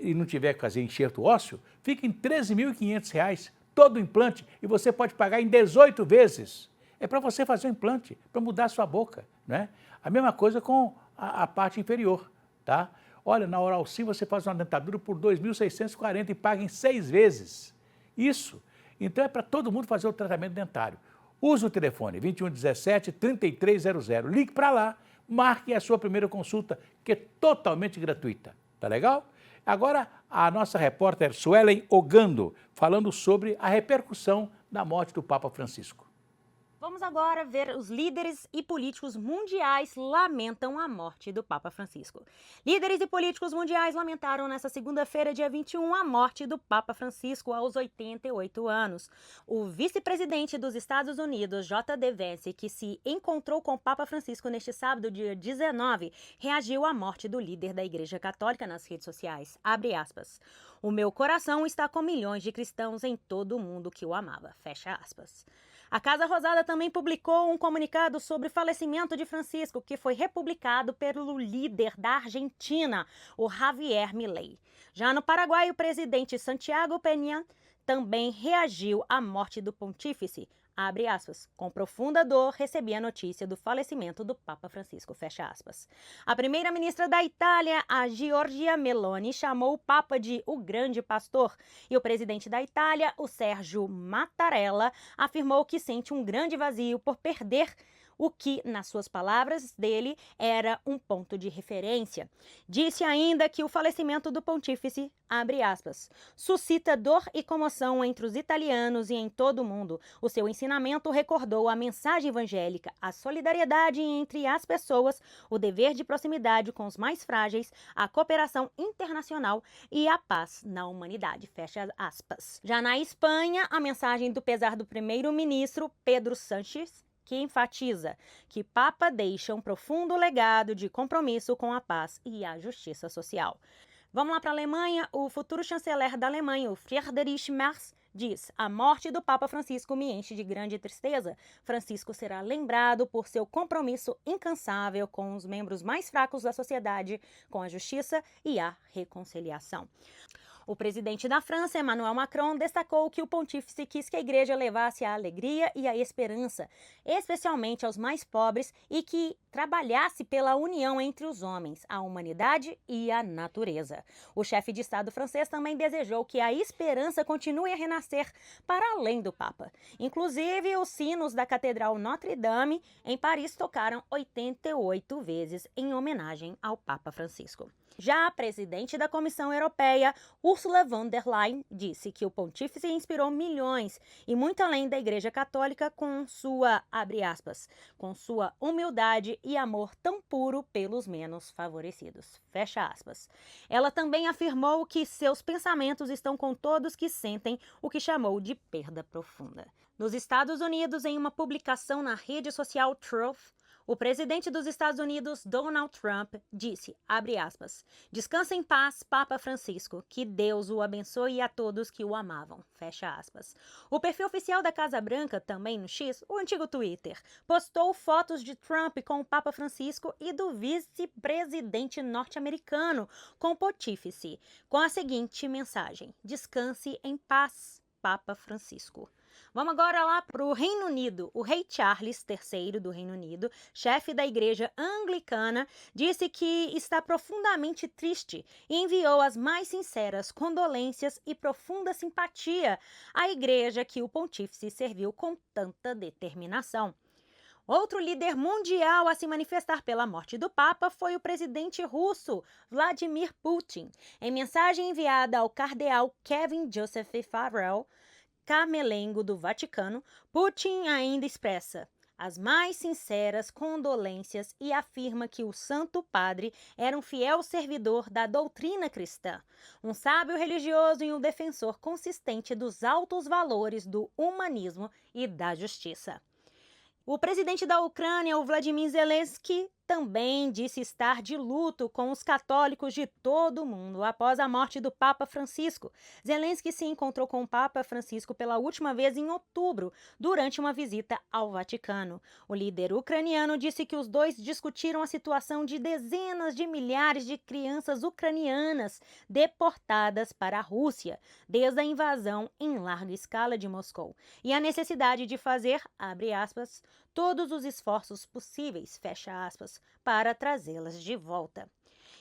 e não tiver que fazer enxerto ósseo, fica em R$ 13.500 todo o implante e você pode pagar em 18 vezes. É para você fazer um implante, para mudar a sua boca. né? A mesma coisa com a parte inferior, tá? Olha, na Oral Sim você faz uma dentadura por R$ 2.640 e paga em 6 vezes. Isso. Então é para todo mundo fazer o tratamento dentário. Use o telefone 2117-3300. Ligue para lá, marque a sua primeira consulta, que é totalmente gratuita. Tá legal? Agora, a nossa repórter Suelen Ogando, falando sobre a repercussão da morte do Papa Francisco. Vamos agora ver os líderes e políticos mundiais lamentam a morte do Papa Francisco. Líderes e políticos mundiais lamentaram nesta segunda-feira, dia 21, a morte do Papa Francisco aos 88 anos. O vice-presidente dos Estados Unidos, J.D. Vance, que se encontrou com o Papa Francisco neste sábado, dia 19, reagiu à morte do líder da Igreja Católica nas redes sociais. Abre aspas. O meu coração está com milhões de cristãos em todo o mundo que o amava. Fecha aspas. A Casa Rosada também publicou um comunicado sobre o falecimento de Francisco, que foi republicado pelo líder da Argentina, o Javier Milei. Já no Paraguai, o presidente Santiago Peña também reagiu à morte do pontífice. Abre aspas, com profunda dor recebi a notícia do falecimento do Papa Francisco, fecha aspas. A primeira-ministra da Itália, a Giorgia Meloni, chamou o Papa de o grande pastor e o presidente da Itália, o Sérgio Mattarella, afirmou que sente um grande vazio por perder o que, nas suas palavras dele, era um ponto de referência. Disse ainda que o falecimento do pontífice, abre aspas, suscita dor e comoção entre os italianos e em todo o mundo. O seu ensinamento recordou a mensagem evangélica, a solidariedade entre as pessoas, o dever de proximidade com os mais frágeis, a cooperação internacional e a paz na humanidade, fecha aspas. Já na Espanha, a mensagem do pesar do primeiro-ministro Pedro Sánchez, que enfatiza que Papa deixa um profundo legado de compromisso com a paz e a justiça social. Vamos lá para a Alemanha. O futuro chanceler da Alemanha, o Friedrich Merz, diz: a morte do Papa Francisco me enche de grande tristeza. Francisco será lembrado por seu compromisso incansável com os membros mais fracos da sociedade, com a justiça e a reconciliação. O presidente da França, Emmanuel Macron, destacou que o pontífice quis que a igreja levasse a alegria e a esperança, especialmente aos mais pobres, e que trabalhasse pela união entre os homens, a humanidade e a natureza. O chefe de Estado francês também desejou que a esperança continue a renascer para além do Papa. Inclusive, os sinos da Catedral Notre-Dame, em Paris, tocaram 88 vezes em homenagem ao Papa Francisco. Já a presidente da Comissão Europeia, Ursula von der Leyen, disse que o pontífice inspirou milhões e muito além da Igreja Católica com sua, abre aspas, com sua humildade e amor tão puro pelos menos favorecidos, fecha aspas. Ela também afirmou que seus pensamentos estão com todos que sentem o que chamou de perda profunda. Nos Estados Unidos, em uma publicação na rede social Truth, o presidente dos Estados Unidos, Donald Trump, disse, abre aspas, descansa em paz, Papa Francisco, que Deus o abençoe a todos que o amavam, fecha aspas. O perfil oficial da Casa Branca, também no X, o antigo Twitter, postou fotos de Trump com o Papa Francisco e do vice-presidente norte-americano com o pontífice, com a seguinte mensagem, descanse em paz, Papa Francisco. Vamos agora lá para o Reino Unido. O rei Charles III do Reino Unido, chefe da igreja anglicana, disse que está profundamente triste e enviou as mais sinceras condolências e profunda simpatia à igreja que o pontífice serviu com tanta determinação. Outro líder mundial a se manifestar pela morte do Papa foi o presidente russo, Vladimir Putin. Em mensagem enviada ao cardeal Kevin Joseph Farrell, camelengo do Vaticano, Putin ainda expressa as mais sinceras condolências e afirma que o Santo Padre era um fiel servidor da doutrina cristã, um sábio religioso e um defensor consistente dos altos valores do humanismo e da justiça. O presidente da Ucrânia, o Vladimir Zelensky, também disse estar de luto com os católicos de todo o mundo após a morte do Papa Francisco. Zelensky se encontrou com o Papa Francisco pela última vez em outubro, durante uma visita ao Vaticano. O líder ucraniano disse que os dois discutiram a situação de dezenas de milhares de crianças ucranianas deportadas para a Rússia, desde a invasão em larga escala de Moscou, e a necessidade de fazer, abre aspas, todos os esforços possíveis, fecha aspas, para trazê-las de volta.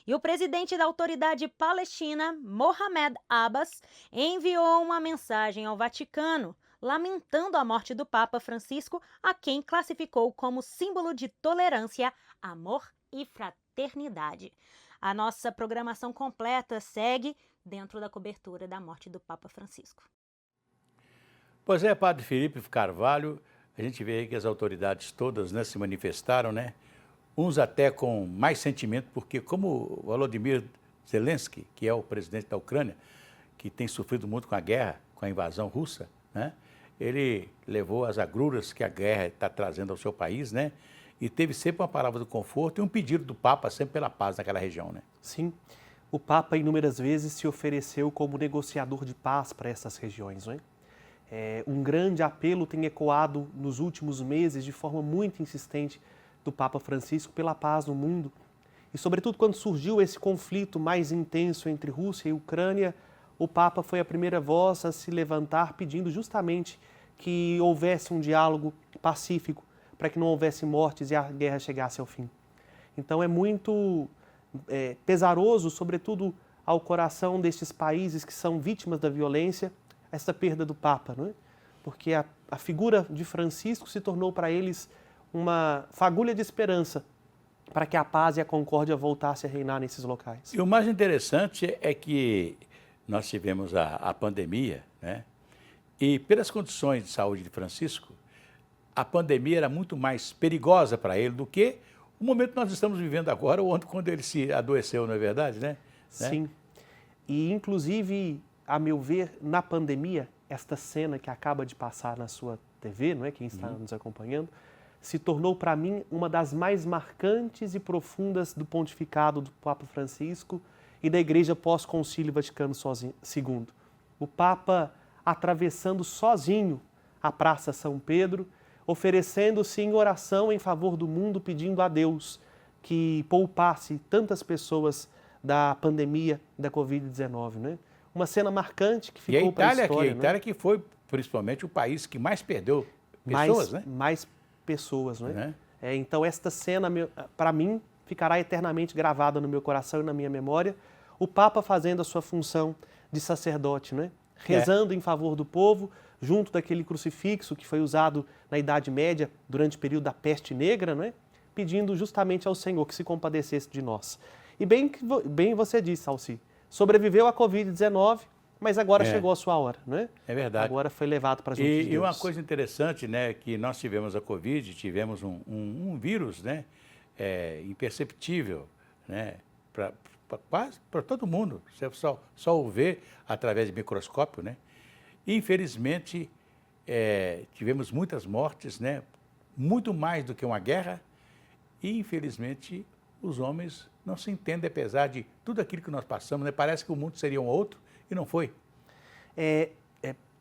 E o presidente da autoridade palestina, Mohamed Abbas, enviou uma mensagem ao Vaticano, lamentando a morte do Papa Francisco, a quem classificou como símbolo de tolerância, amor e fraternidade. A nossa programação completa segue dentro da cobertura da morte do Papa Francisco. Pois é, Padre Felipe Carvalho, a gente vê aí que as autoridades todas, né, se manifestaram, né? Uns até com mais sentimento, porque como o Volodymyr Zelensky, que é o presidente da Ucrânia, que tem sofrido muito com a guerra, com a invasão russa, né? Ele levou as agruras que a guerra está trazendo ao seu país, né? E teve sempre uma palavra do conforto e um pedido do Papa sempre pela paz naquela região, né? Sim, o Papa inúmeras vezes se ofereceu como negociador de paz para essas regiões, não é? Um grande apelo tem ecoado nos últimos meses de forma muito insistente do Papa Francisco pela paz no mundo. E sobretudo quando surgiu esse conflito mais intenso entre Rússia e Ucrânia, o Papa foi a primeira voz a se levantar pedindo justamente que houvesse um diálogo pacífico para que não houvesse mortes e a guerra chegasse ao fim. Então é muito pesaroso, sobretudo ao coração destes países que são vítimas da violência, essa perda do Papa, não é? Porque a figura de Francisco se tornou para eles uma fagulha de esperança para que a paz e a concórdia voltassem a reinar nesses locais. E o mais interessante é que nós tivemos a pandemia, né? E pelas condições de saúde de Francisco, a pandemia era muito mais perigosa para ele do que o momento que nós estamos vivendo agora, ou quando ele se adoeceu, não é verdade, né? Sim. E, inclusive, a meu ver, na pandemia, esta cena que acaba de passar na sua TV, não é? Quem está nos acompanhando, se tornou para mim uma das mais marcantes e profundas do pontificado do Papa Francisco e da Igreja pós-Concílio Vaticano II. O Papa atravessando sozinho a Praça São Pedro, oferecendo-se em oração em favor do mundo, pedindo a Deus que poupasse tantas pessoas da pandemia da Covid-19, né? Uma cena marcante que ficou para a história. A Itália que foi principalmente o país que mais perdeu pessoas, né? Mais pessoas, né? Então esta cena, para mim, ficará eternamente gravada no meu coração e na minha memória. O Papa fazendo a sua função de sacerdote, né? Rezando em favor do povo, junto daquele crucifixo que foi usado na Idade Média durante o período da peste negra, né? Pedindo justamente ao Senhor que se compadecesse de nós. E bem você disse, Alci, sobreviveu à Covid-19, mas agora chegou a sua hora, né? É verdade. Agora foi levado para junto de Deus. E uma coisa interessante, né, que nós tivemos a Covid, tivemos um vírus, né, imperceptível, né, para todo mundo. Você só o vê através de microscópio, né? Infelizmente, tivemos muitas mortes, né, muito mais do que uma guerra, e infelizmente os homens não se entendem, apesar de tudo aquilo que nós passamos, né? Parece que o mundo seria um outro e não foi. É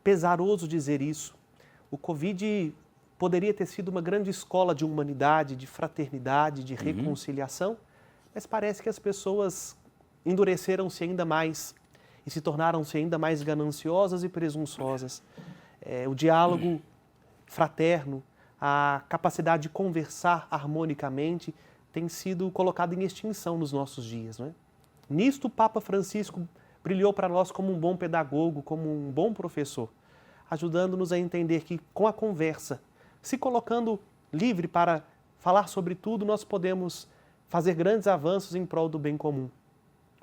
pesaroso dizer isso. O Covid poderia ter sido uma grande escola de humanidade, de fraternidade, de reconciliação, mas parece que as pessoas endureceram-se ainda mais e se tornaram-se ainda mais gananciosas e presunçosas. O diálogo fraterno, a capacidade de conversar harmonicamente tem sido colocado em extinção nos nossos dias, não é? Nisto, o Papa Francisco brilhou para nós como um bom pedagogo, como um bom professor, ajudando-nos a entender que, com a conversa, se colocando livre para falar sobre tudo, nós podemos fazer grandes avanços em prol do bem comum.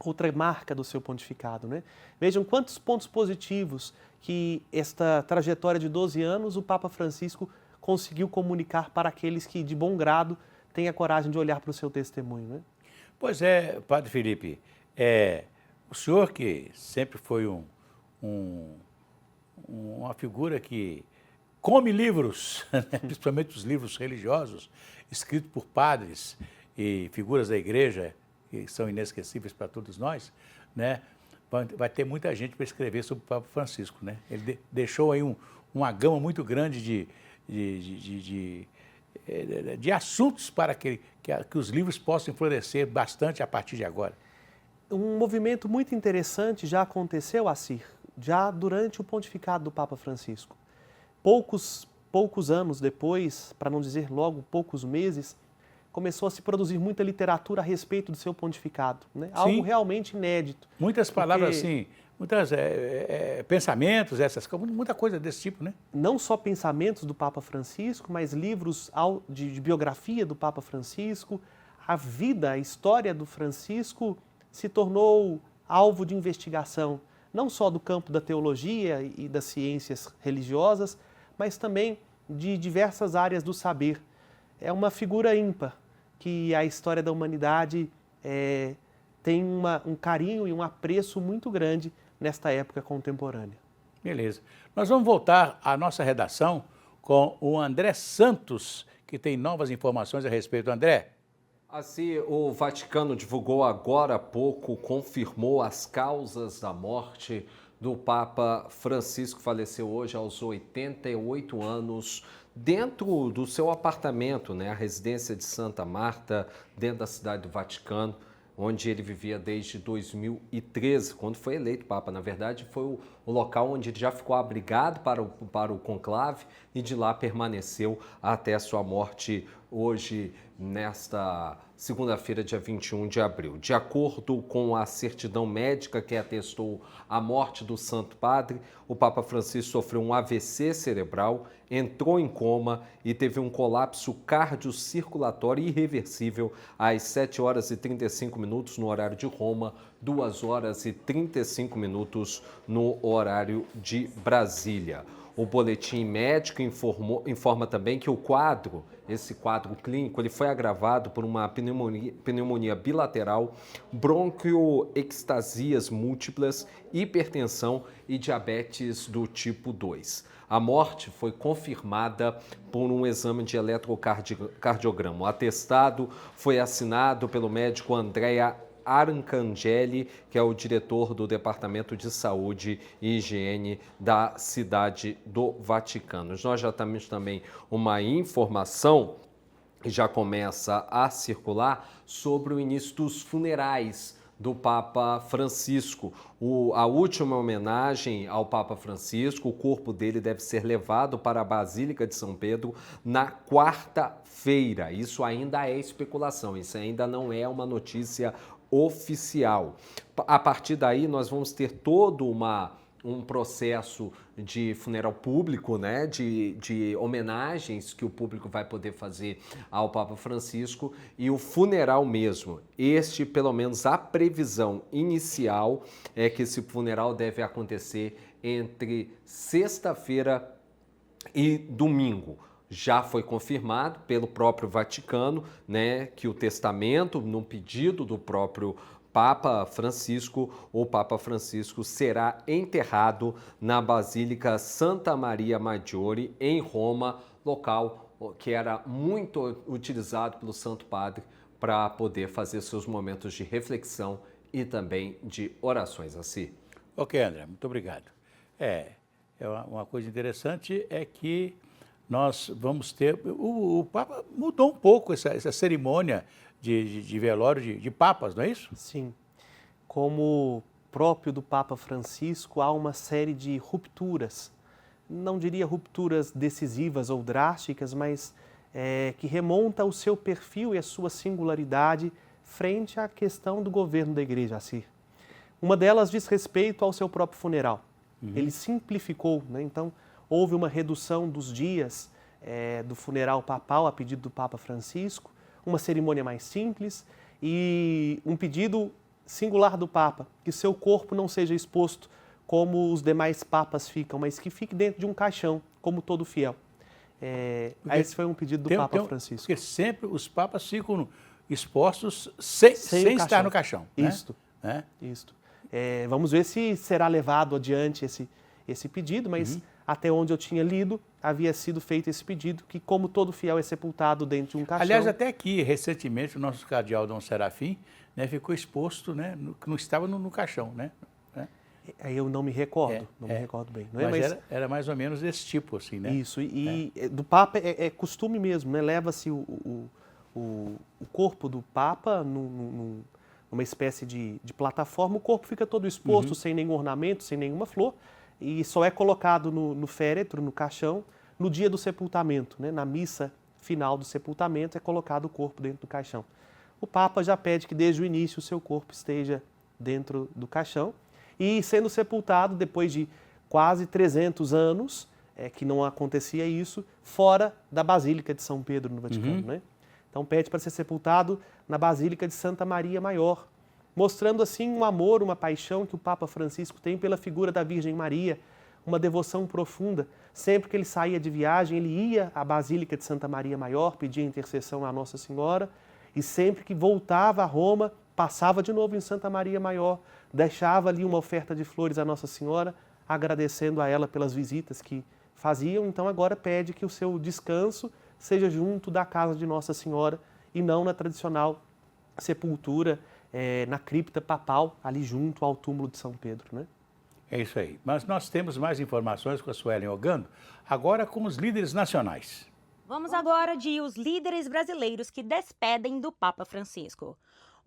Outra marca do seu pontificado, né? Vejam quantos pontos positivos que esta trajetória de 12 anos o Papa Francisco conseguiu comunicar para aqueles que, de bom grado, têm a coragem de olhar para o seu testemunho, né? Pois é, Padre Felipe, o senhor que sempre foi uma figura que come livros, né? Principalmente os livros religiosos, escritos por padres, e figuras da igreja, que são inesquecíveis para todos nós, né? Vai ter muita gente para escrever sobre o Papa Francisco, né? Ele deixou aí uma gama muito grande de assuntos para que os livros possam florescer bastante a partir de agora. Um movimento muito interessante já aconteceu, Assir, já durante o pontificado do Papa Francisco. Poucos anos depois, para não dizer logo poucos meses, começou a se produzir muita literatura a respeito do seu pontificado, né? Algo realmente inédito. Muitas palavras assim, muitos pensamentos, muita coisa desse tipo, né? Não só pensamentos do Papa Francisco, mas livros de biografia do Papa Francisco. A vida, a história do Francisco se tornou alvo de investigação, não só do campo da teologia e das ciências religiosas, mas também de diversas áreas do saber. É uma figura ímpar, que a história da humanidade tem um carinho e um apreço muito grande nesta época contemporânea. Beleza. Nós vamos voltar à nossa redação com o André Santos, que tem novas informações a respeito. André? Assim, o Vaticano divulgou agora há pouco, confirmou as causas da morte do Papa Francisco, faleceu hoje aos 88 anos, dentro do seu apartamento, né, a residência de Santa Marta, dentro da cidade do Vaticano, onde ele vivia desde 2013, quando foi eleito Papa. Na verdade, foi o local onde ele já ficou abrigado para o conclave e de lá permaneceu até a sua morte hoje, nesta segunda-feira, dia 21 de abril. De acordo com a certidão médica que atestou a morte do Santo Padre, o Papa Francisco sofreu um AVC cerebral, entrou em coma e teve um colapso cardiocirculatório irreversível às 7 horas e 35 minutos no horário de Roma, 2 horas e 35 minutos no horário de Brasília. O boletim médico informa também que esse quadro clínico, ele foi agravado por uma pneumonia bilateral, bronquioextasias múltiplas, hipertensão e diabetes do tipo 2. A morte foi confirmada por um exame de eletrocardiograma. O atestado foi assinado pelo médico Andrea Arcangeli, que é o diretor do Departamento de Saúde e Higiene da cidade do Vaticano. Nós já temos também uma informação que já começa a circular sobre o início dos funerais do Papa Francisco. A última homenagem ao Papa Francisco, o corpo dele deve ser levado para a Basílica de São Pedro na quarta-feira. Isso ainda é especulação, isso ainda não é uma notícia oficial. A partir daí, nós vamos ter todo um processo de funeral público, né, de homenagens que o público vai poder fazer ao Papa Francisco e o funeral mesmo. Pelo menos a previsão inicial é que esse funeral deve acontecer entre sexta-feira e domingo. Já foi confirmado pelo próprio Vaticano, né, que o testamento, no pedido do próprio Papa Francisco, o Papa Francisco será enterrado na Basílica Santa Maria Maggiore, em Roma, local que era muito utilizado pelo Santo Padre para poder fazer seus momentos de reflexão e também de orações assim. Ok, André, muito obrigado. Uma coisa interessante é que nós vamos ter... O Papa mudou um pouco essa cerimônia de velório de papas, não é isso? Sim. Como próprio do Papa Francisco, há uma série de rupturas. Não diria rupturas decisivas ou drásticas, mas que remonta ao seu perfil e à sua singularidade frente à questão do governo da Igreja, assim. Uma delas diz respeito ao seu próprio funeral. Ele simplificou, né? Então, houve uma redução dos dias do funeral papal a pedido do Papa Francisco, uma cerimônia mais simples e um pedido singular do Papa, que seu corpo não seja exposto como os demais papas ficam, mas que fique dentro de um caixão, como todo fiel. Esse foi um pedido do Papa Francisco. Porque sempre os papas ficam expostos sem estar no caixão. Isto. Né? Isto. Vamos ver se será levado adiante esse pedido, mas Até onde eu tinha lido, havia sido feito esse pedido, que como todo fiel é sepultado dentro de um caixão... Aliás, até aqui, recentemente, o nosso cardeal Dom Serafim, né, ficou exposto, né, não estava no caixão, né? Aí eu não me recordo, me recordo bem. Não é? Mas era mais ou menos desse tipo, assim, né? Isso, do Papa é costume mesmo, né? Leva-se o corpo do Papa numa espécie de plataforma, o corpo fica todo exposto, sem nenhum ornamento, sem nenhuma flor, e só é colocado no féretro, no caixão, no dia do sepultamento, né? Na missa final do sepultamento é colocado o corpo dentro do caixão. O Papa já pede que desde o início o seu corpo esteja dentro do caixão, e sendo sepultado depois de quase 300 anos, que não acontecia isso, fora da Basílica de São Pedro, no Vaticano. Né? Então pede para ser sepultado na Basílica de Santa Maria Maior, mostrando assim um amor, uma paixão que o Papa Francisco tem pela figura da Virgem Maria, uma devoção profunda. Sempre que ele saía de viagem, ele ia à Basílica de Santa Maria Maior, pedia intercessão à Nossa Senhora, e sempre que voltava a Roma, passava de novo em Santa Maria Maior, deixava ali uma oferta de flores à Nossa Senhora, agradecendo a ela pelas visitas que faziam. Então agora pede que o seu descanso seja junto da casa de Nossa Senhora e não na tradicional sepultura na cripta papal, ali junto ao túmulo de São Pedro, né? É isso aí. Mas nós temos mais informações com a Suelen Ogando, agora com os líderes nacionais. Vamos agora de os líderes brasileiros que despedem do Papa Francisco.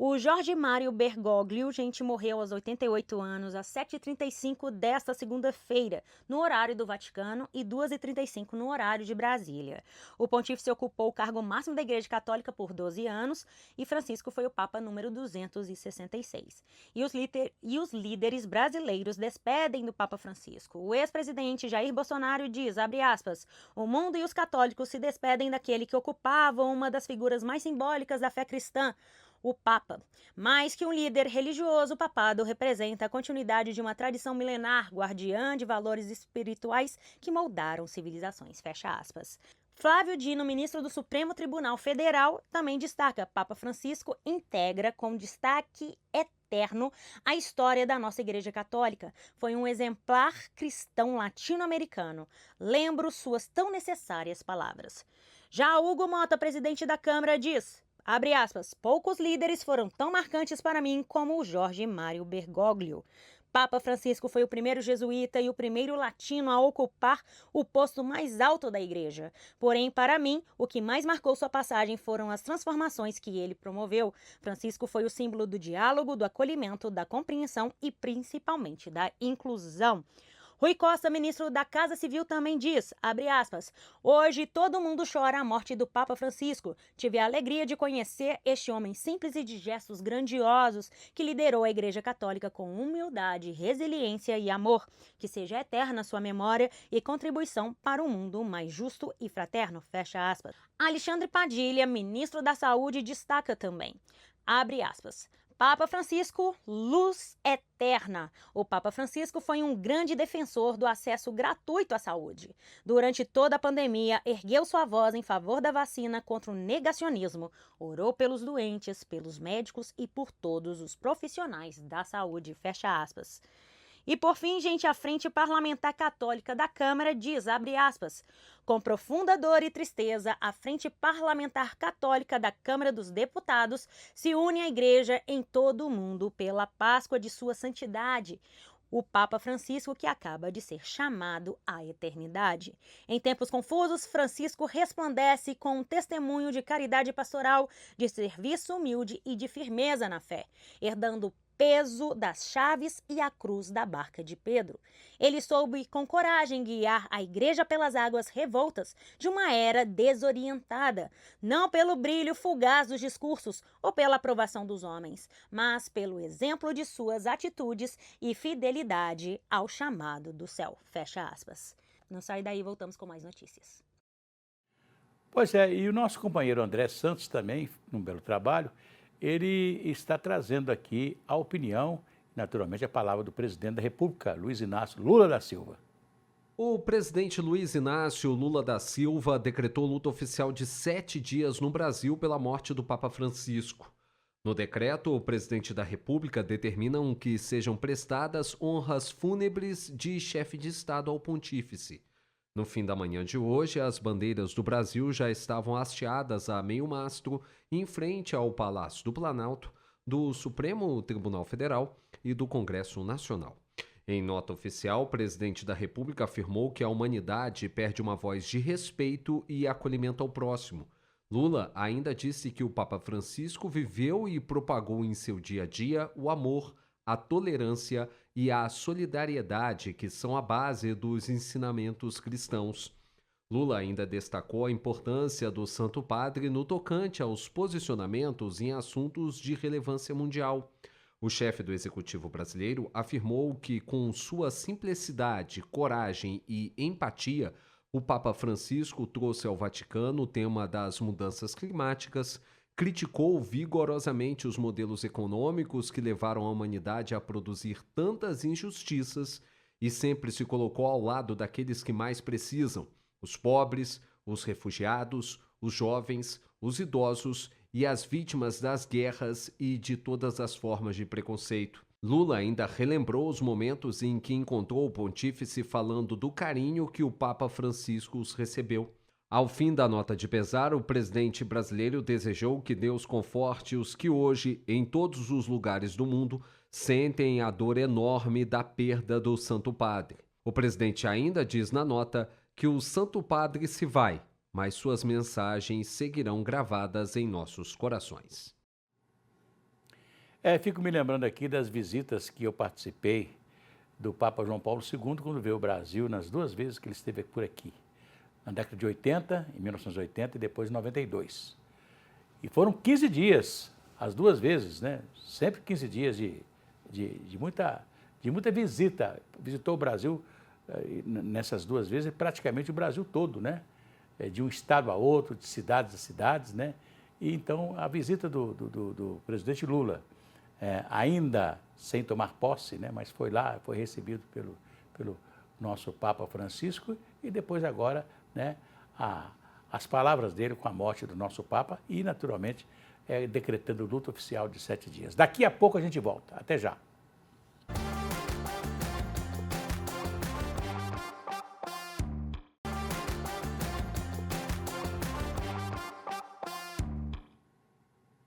O Jorge Mário Bergoglio, morreu aos 88 anos, às 7h35 desta segunda-feira, no horário do Vaticano, e 2h35 no horário de Brasília. O pontífice ocupou o cargo máximo da Igreja Católica por 12 anos e Francisco foi o Papa número 266. E os líderes brasileiros despedem do Papa Francisco. O ex-presidente Jair Bolsonaro diz, abre aspas, o mundo e os católicos se despedem daquele que ocupava uma das figuras mais simbólicas da fé cristã, o Papa. Mais que um líder religioso, o papado representa a continuidade de uma tradição milenar, guardiã de valores espirituais que moldaram civilizações. Fecha aspas. Flávio Dino, ministro do Supremo Tribunal Federal, também destaca: Papa Francisco integra com destaque eterno a história da nossa Igreja Católica. Foi um exemplar cristão latino-americano. Lembro suas tão necessárias palavras. Já Hugo Mota, presidente da Câmara, diz: abre aspas, poucos líderes foram tão marcantes para mim como o Jorge Mário Bergoglio. Papa Francisco foi o primeiro jesuíta e o primeiro latino a ocupar o posto mais alto da igreja. Porém, para mim, o que mais marcou sua passagem foram as transformações que ele promoveu. Francisco foi o símbolo do diálogo, do acolhimento, da compreensão e principalmente da inclusão. Rui Costa, ministro da Casa Civil, também diz, abre aspas, hoje todo mundo chora a morte do Papa Francisco. Tive a alegria de conhecer este homem simples e de gestos grandiosos que liderou a Igreja Católica com humildade, resiliência e amor. Que seja eterna sua memória e contribuição para um mundo mais justo e fraterno, fecha aspas. Alexandre Padilha, ministro da Saúde, destaca também, abre aspas, Papa Francisco, luz eterna. O Papa Francisco foi um grande defensor do acesso gratuito à saúde. Durante toda a pandemia, ergueu sua voz em favor da vacina contra o negacionismo. Orou pelos doentes, pelos médicos e por todos os profissionais da saúde. Fecha aspas. E por fim, a Frente Parlamentar Católica da Câmara diz, abre aspas, com profunda dor e tristeza, a Frente Parlamentar Católica da Câmara dos Deputados se une à Igreja em todo o mundo pela Páscoa de sua santidade, o Papa Francisco, que acaba de ser chamado à eternidade. Em tempos confusos, Francisco resplandece com um testemunho de caridade pastoral, de serviço humilde e de firmeza na fé, herdando peso das chaves e a cruz da barca de Pedro. Ele soube com coragem guiar a igreja pelas águas revoltas de uma era desorientada, não pelo brilho fugaz dos discursos ou pela aprovação dos homens, mas pelo exemplo de suas atitudes e fidelidade ao chamado do céu. Fecha aspas. Não sai daí, voltamos com mais notícias. Pois é, e o nosso companheiro André Santos também, num belo trabalho, ele está trazendo aqui a opinião, naturalmente a palavra do presidente da República, Luiz Inácio Lula da Silva. O presidente Luiz Inácio Lula da Silva decretou luta oficial de 7 dias no Brasil pela morte do Papa Francisco. No decreto, o presidente da República determina que sejam prestadas honras fúnebres de chefe de Estado ao pontífice. No fim da manhã de hoje, as bandeiras do Brasil já estavam hasteadas a meio mastro em frente ao Palácio do Planalto, do Supremo Tribunal Federal e do Congresso Nacional. Em nota oficial, o presidente da República afirmou que a humanidade perde uma voz de respeito e acolhimento ao próximo. Lula ainda disse que o Papa Francisco viveu e propagou em seu dia a dia o amor, a tolerância e a solidariedade, que são a base dos ensinamentos cristãos. Lula ainda destacou a importância do Santo Padre no tocante aos posicionamentos em assuntos de relevância mundial. O chefe do Executivo brasileiro afirmou que, com sua simplicidade, coragem e empatia, o Papa Francisco trouxe ao Vaticano o tema das mudanças climáticas, criticou vigorosamente os modelos econômicos que levaram a humanidade a produzir tantas injustiças e sempre se colocou ao lado daqueles que mais precisam: os pobres, os refugiados, os jovens, os idosos e as vítimas das guerras e de todas as formas de preconceito. Lula ainda relembrou os momentos em que encontrou o pontífice falando do carinho que o Papa Francisco os recebeu. Ao fim da nota de pesar, o presidente brasileiro desejou que Deus conforte os que hoje, em todos os lugares do mundo, sentem a dor enorme da perda do Santo Padre. O presidente ainda diz na nota que o Santo Padre se vai, mas suas mensagens seguirão gravadas em nossos corações. Fico me lembrando aqui das visitas que eu participei do Papa João Paulo II quando veio ao Brasil, nas 2 vezes que ele esteve por aqui. Na década de 80, em 1980 e depois em 92. E foram 15 dias, as 2 vezes, né? Sempre 15 dias de muita visita. Visitou o Brasil nessas 2 vezes, praticamente o Brasil todo, né? De um estado a outro, de cidades a cidades, né? E então a visita do presidente Lula, ainda sem tomar posse, né? Mas foi lá, foi recebido pelo nosso Papa Francisco e depois agora, né, as palavras dele com a morte do nosso Papa e, naturalmente, decretando luta oficial de 7 dias. Daqui a pouco a gente volta. Até já.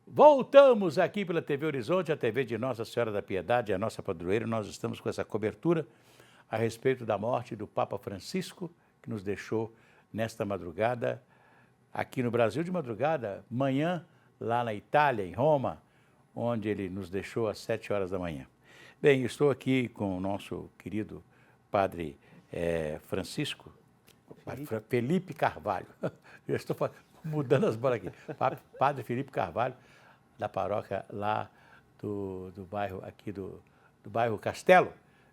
Voltamos aqui pela TV Horizonte, a TV de Nossa Senhora da Piedade, a nossa padroeira. Nós estamos com essa cobertura a respeito da morte do Papa Francisco, que nos deixou nesta madrugada, aqui no Brasil de madrugada, manhã, lá na Itália, em Roma, onde ele nos deixou às 7 horas da manhã. Bem, estou aqui com o nosso querido Padre Francisco, Felipe Carvalho. Eu estou mudando as bolas aqui. Padre Felipe Carvalho, da paróquia lá do bairro, aqui do bairro Castelo,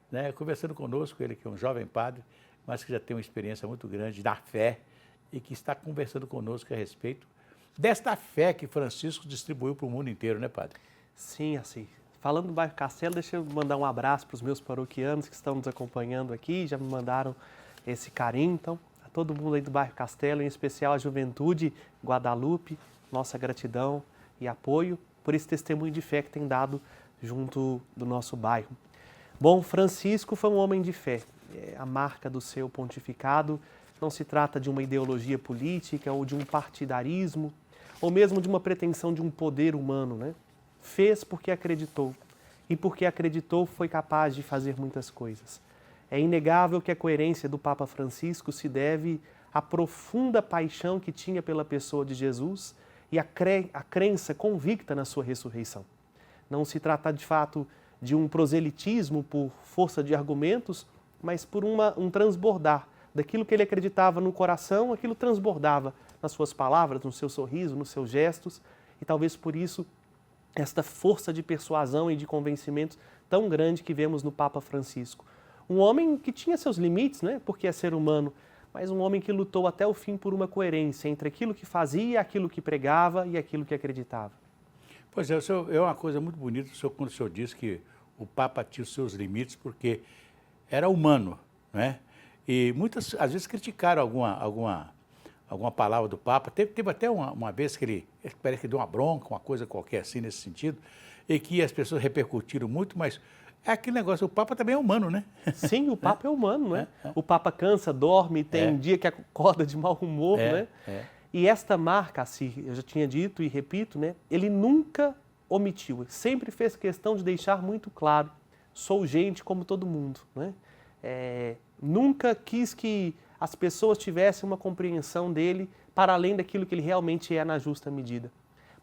né, conversando conosco, ele que é um jovem padre, mas que já tem uma experiência muito grande da fé e que está conversando conosco a respeito desta fé que Francisco distribuiu para o mundo inteiro, né, padre? Sim, assim. Falando do bairro Castelo, deixa eu mandar um abraço para os meus paroquianos que estão nos acompanhando aqui, já me mandaram esse carinho, então, a todo mundo aí do bairro Castelo, em especial a juventude Guadalupe, nossa gratidão e apoio por esse testemunho de fé que tem dado junto do nosso bairro. Bom, Francisco foi um homem de fé. A marca do seu pontificado não se trata de uma ideologia política ou de um partidarismo, ou mesmo de uma pretensão de um poder humano, né? Fez porque acreditou, e porque acreditou foi capaz de fazer muitas coisas. É inegável que a coerência do Papa Francisco se deve à profunda paixão que tinha pela pessoa de Jesus e a crença convicta na sua ressurreição. Não se trata, de fato, de um proselitismo por força de argumentos, mas por um transbordar daquilo que ele acreditava no coração, aquilo transbordava nas suas palavras, no seu sorriso, nos seus gestos, e talvez por isso esta força de persuasão e de convencimento tão grande que vemos no Papa Francisco. Um homem que tinha seus limites, né, porque é ser humano, mas um homem que lutou até o fim por uma coerência entre aquilo que fazia, aquilo que pregava e aquilo que acreditava. Pois é uma coisa muito bonita quando o senhor diz que o Papa tinha os seus limites porque era humano, né? E muitas, às vezes, criticaram alguma palavra do Papa. Teve até uma vez que ele parece que deu uma bronca, uma coisa qualquer assim nesse sentido, e que as pessoas repercutiram muito, mas É aquele negócio, o Papa também é humano, né? Sim, o Papa é humano, né? O Papa cansa, dorme, tem dia que acorda de mau humor, né? E esta marca, assim, eu já tinha dito e repito, né? Ele nunca omitiu, sempre fez questão de deixar muito claro, sou gente como todo mundo, né? Nunca quis que as pessoas tivessem uma compreensão dele para além daquilo que ele realmente é na justa medida.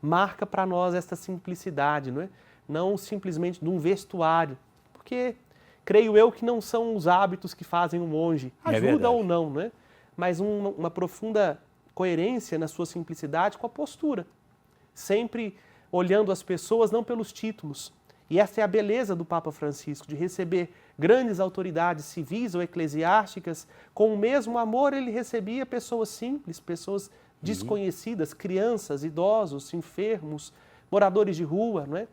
Marca para nós esta simplicidade, não é? Não simplesmente de um vestuário, porque creio eu que não são os hábitos que fazem um monge, ajuda ou não, né? Mas uma profunda coerência na sua simplicidade com a postura, sempre olhando as pessoas não pelos títulos. E essa é a beleza do Papa Francisco, de receber grandes autoridades civis ou eclesiásticas, com o mesmo amor ele recebia pessoas simples, pessoas desconhecidas, crianças, idosos, enfermos, moradores de rua, não é?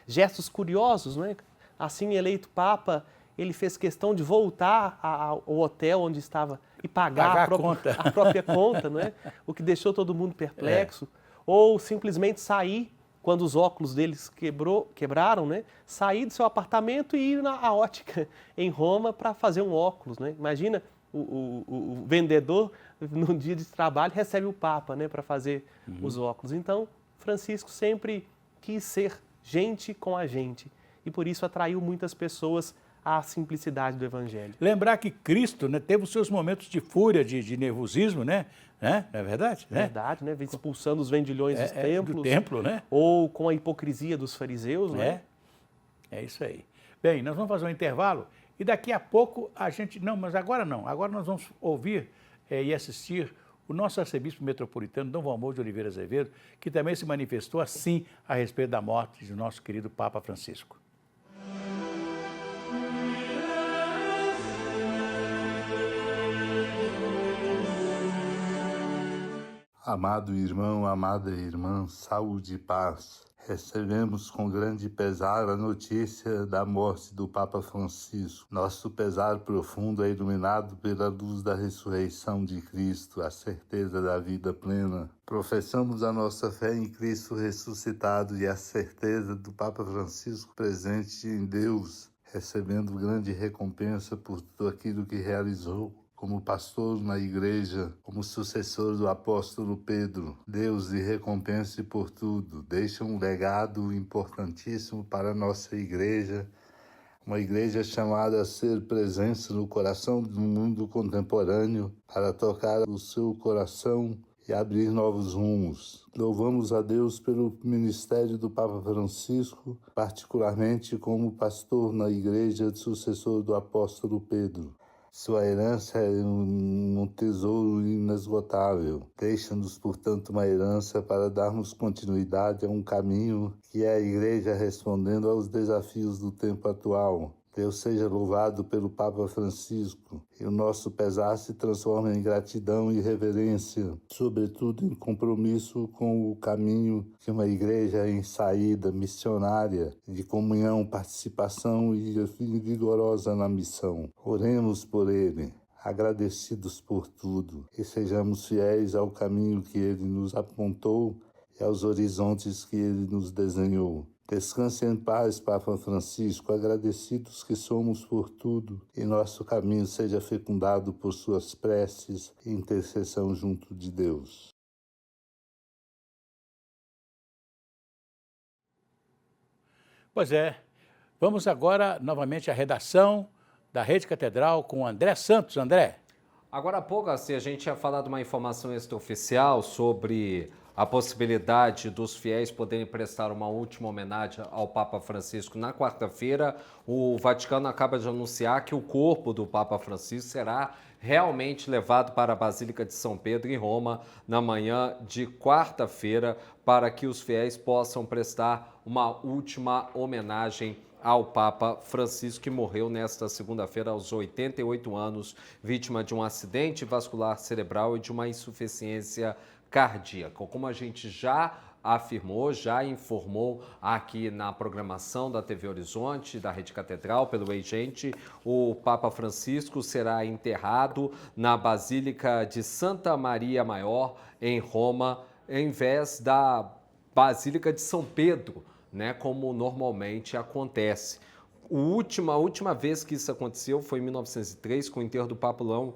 Gestos curiosos, não é? Assim, eleito Papa, ele fez questão de voltar ao hotel onde estava e pagar a própria conta, não é? O que deixou todo mundo perplexo. Ou simplesmente sair, quando os óculos deles quebraram, né? Sair do seu apartamento e ir na ótica em Roma para fazer um óculos, né? Imagina o vendedor, no dia de trabalho, recebe o Papa, né? Para fazer os óculos. Então, Francisco sempre quis ser gente com a gente. E por isso atraiu muitas pessoas à simplicidade do Evangelho. Lembrar que Cristo, né, teve os seus momentos de fúria, de nervosismo, né? Não é verdade? Verdade, né? Expulsando os vendilhões dos templos. Do templo, né? Ou com a hipocrisia dos fariseus, né? É isso aí. Bem, nós vamos fazer um intervalo e daqui a pouco a gente... Não, mas agora não. Agora nós vamos ouvir e assistir o nosso arcebispo metropolitano, Dom Valmor de Oliveira Azevedo, que também se manifestou assim a respeito da morte do nosso querido Papa Francisco. Amado irmão, amada irmã, saúde e paz. Recebemos com grande pesar a notícia da morte do Papa Francisco. Nosso pesar profundo é iluminado pela luz da ressurreição de Cristo, a certeza da vida plena. Professamos a nossa fé em Cristo ressuscitado e a certeza do Papa Francisco presente em Deus, recebendo grande recompensa por tudo aquilo que realizou. Como pastor na igreja, como sucessor do apóstolo Pedro, Deus lhe recompense por tudo. Deixa um legado importantíssimo para a nossa igreja, uma igreja chamada a ser presença no coração do mundo contemporâneo, para tocar o seu coração e abrir novos rumos. Louvamos a Deus pelo ministério do Papa Francisco, particularmente como pastor na igreja, sucessor do apóstolo Pedro. Sua herança é um tesouro inesgotável. Deixa-nos, portanto, uma herança para darmos continuidade a um caminho que é a Igreja respondendo aos desafios do tempo atual. Deus seja louvado pelo Papa Francisco e o nosso pesar se transforma em gratidão e reverência, sobretudo em compromisso com o caminho que uma igreja em saída missionária, de comunhão, participação e vigorosa na missão. Oremos por ele, agradecidos por tudo, e sejamos fiéis ao caminho que ele nos apontou e aos horizontes que ele nos desenhou. Descanse em paz, Papa Francisco, agradecidos que somos por tudo, e nosso caminho seja fecundado por suas preces e intercessão junto de Deus. Pois é, vamos agora novamente à redação da Rede Catedral com André Santos. André. Agora há pouco, assim, a gente tinha falado uma informação extraoficial sobre a possibilidade dos fiéis poderem prestar uma última homenagem ao Papa Francisco na quarta-feira. O Vaticano acaba de anunciar que o corpo do Papa Francisco será realmente levado para a Basílica de São Pedro, em Roma, na manhã de quarta-feira, para que os fiéis possam prestar uma última homenagem ao Papa Francisco, que morreu nesta segunda-feira aos 88 anos, vítima de um acidente vascular cerebral e de uma insuficiência cardíaca. Como a gente já afirmou, já informou aqui na programação da TV Horizonte, da Rede Catedral, pelo Agente, o Papa Francisco será enterrado na Basílica de Santa Maria Maior, em Roma, em vez da Basílica de São Pedro, né, como normalmente acontece. A última vez que isso aconteceu foi em 1903, com o enterro do Papa Leão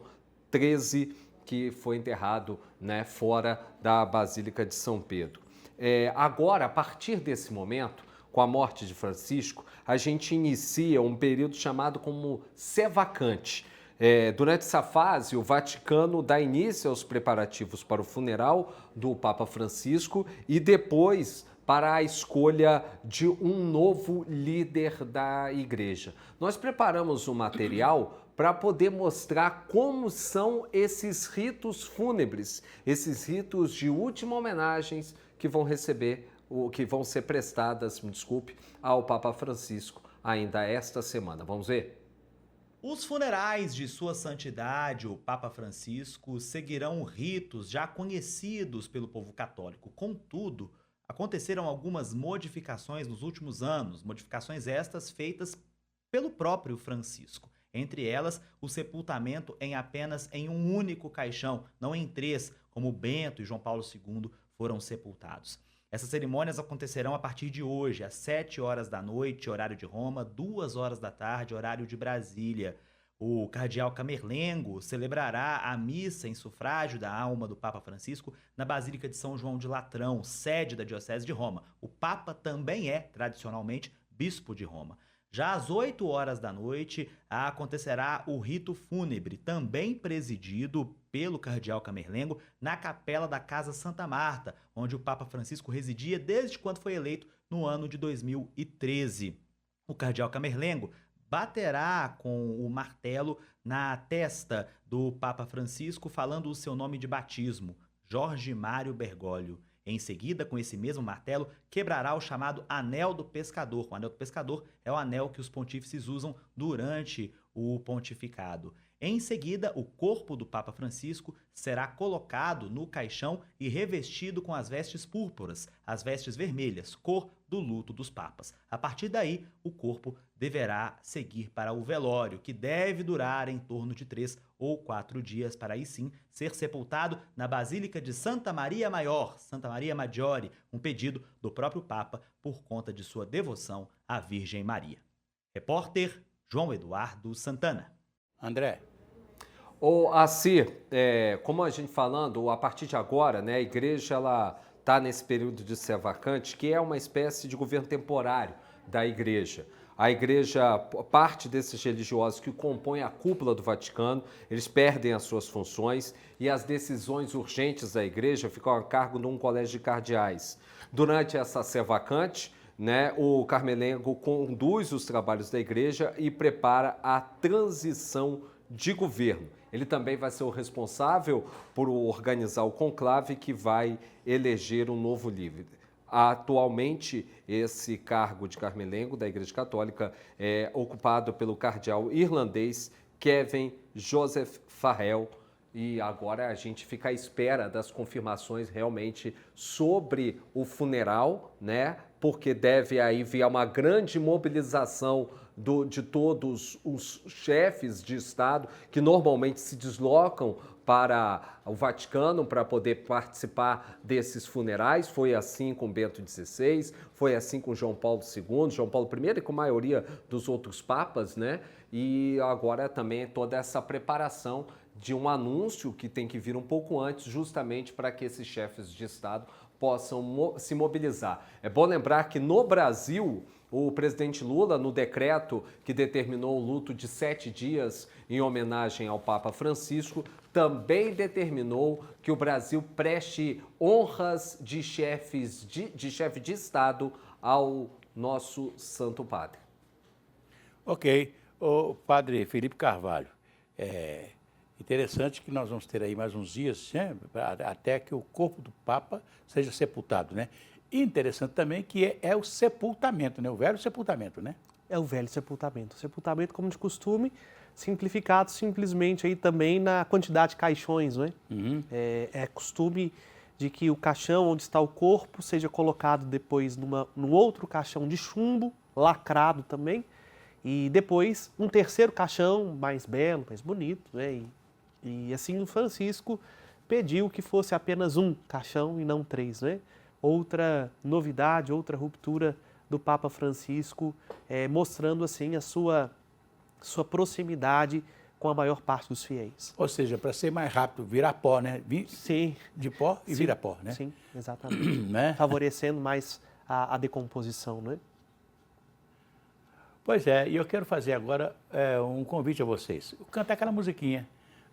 XIII, que foi enterrado, né, fora da Basílica de São Pedro. Agora, a partir desse momento, com a morte de Francisco, a gente inicia um período chamado como sé vacante. Durante essa fase, o Vaticano dá início aos preparativos para o funeral do Papa Francisco e depois para a escolha de um novo líder da Igreja. Nós preparamos um material para poder mostrar como são esses ritos fúnebres, esses ritos de última homenagens que vão ser prestadas, ao Papa Francisco ainda esta semana. Vamos ver? Os funerais de Sua Santidade, o Papa Francisco, seguirão ritos já conhecidos pelo povo católico. Contudo, aconteceram algumas modificações nos últimos anos, modificações estas feitas pelo próprio Francisco. Entre elas, o sepultamento apenas em um único caixão, não em 3, como Bento e João Paulo II foram sepultados. Essas cerimônias acontecerão a partir de hoje, às 7 horas da noite, horário de Roma, 2 horas da tarde, horário de Brasília. O cardeal Camerlengo celebrará a missa em sufrágio da alma do Papa Francisco na Basílica de São João de Latrão, sede da Diocese de Roma. O Papa também é, tradicionalmente, bispo de Roma. Já às 8 horas da noite acontecerá o rito fúnebre, também presidido pelo cardeal Camerlengo, na capela da Casa Santa Marta, onde o Papa Francisco residia desde quando foi eleito no ano de 2013. O cardeal Camerlengo baterá com o martelo na testa do Papa Francisco, falando o seu nome de batismo, Jorge Mário Bergoglio. Em seguida, com esse mesmo martelo, quebrará o chamado Anel do Pescador. O Anel do Pescador é o anel que os pontífices usam durante o pontificado. Em seguida, o corpo do Papa Francisco será colocado no caixão e revestido com as vestes púrpuras, as vestes vermelhas, cor do luto dos papas. A partir daí, o corpo deverá seguir para o velório, que deve durar em torno de 3 ou 4 dias, para aí sim ser sepultado na Basílica de Santa Maria Maior, Santa Maria Maggiore, um pedido do próprio Papa por conta de sua devoção à Virgem Maria. Repórter João Eduardo Santana. André. Assir, como a gente falando, a partir de agora, né, a igreja está nesse período de sé vacante, que é uma espécie de governo temporário da igreja. A igreja, parte desses religiosos que compõem a cúpula do Vaticano, eles perdem as suas funções e as decisões urgentes da igreja ficam a cargo de um colégio de cardeais. Durante essa sé vacante, né, o Camerlengo conduz os trabalhos da igreja e prepara a transição de governo. Ele também vai ser o responsável por organizar o conclave que vai eleger um novo líder. Atualmente, esse cargo de Camerlengo da Igreja Católica é ocupado pelo cardeal irlandês Kevin Joseph Farrell. E agora a gente fica à espera das confirmações realmente sobre o funeral, né? Porque deve aí vir uma grande mobilização de todos os chefes de Estado que normalmente se deslocam para o Vaticano para poder participar desses funerais. Foi assim com Bento XVI, foi assim com João Paulo II, João Paulo I e com a maioria dos outros papas, né? E agora também toda essa preparação de um anúncio que tem que vir um pouco antes, justamente para que esses chefes de Estado possam se mobilizar. É bom lembrar que no Brasil, o presidente Lula, no decreto que determinou o luto de 7 dias em homenagem ao Papa Francisco, também determinou que o Brasil preste honras de chefe de Estado ao nosso Santo Padre. Ok. O Padre Felipe Carvalho, interessante que nós vamos ter aí mais uns dias, né, até que o corpo do Papa seja sepultado, né? E interessante também que é o sepultamento, né? O velho sepultamento, né? É o velho sepultamento. O sepultamento, como de costume, simplificado simplesmente aí também na quantidade de caixões, não é? Uhum. É costume de que o caixão onde está o corpo seja colocado depois num outro caixão de chumbo, lacrado também, e depois um terceiro caixão mais belo, mais bonito, né? E assim o Francisco pediu que fosse apenas um caixão e não 3, né? Outra novidade, outra ruptura do Papa Francisco, mostrando assim a sua proximidade com a maior parte dos fiéis. Ou seja, para ser mais rápido, virar pó, né? Sim. De pó e vira pó, né? Sim, exatamente. Né? Favorecendo mais a decomposição, né? Pois é, e eu quero fazer agora um convite a vocês. Cantar aquela musiquinha.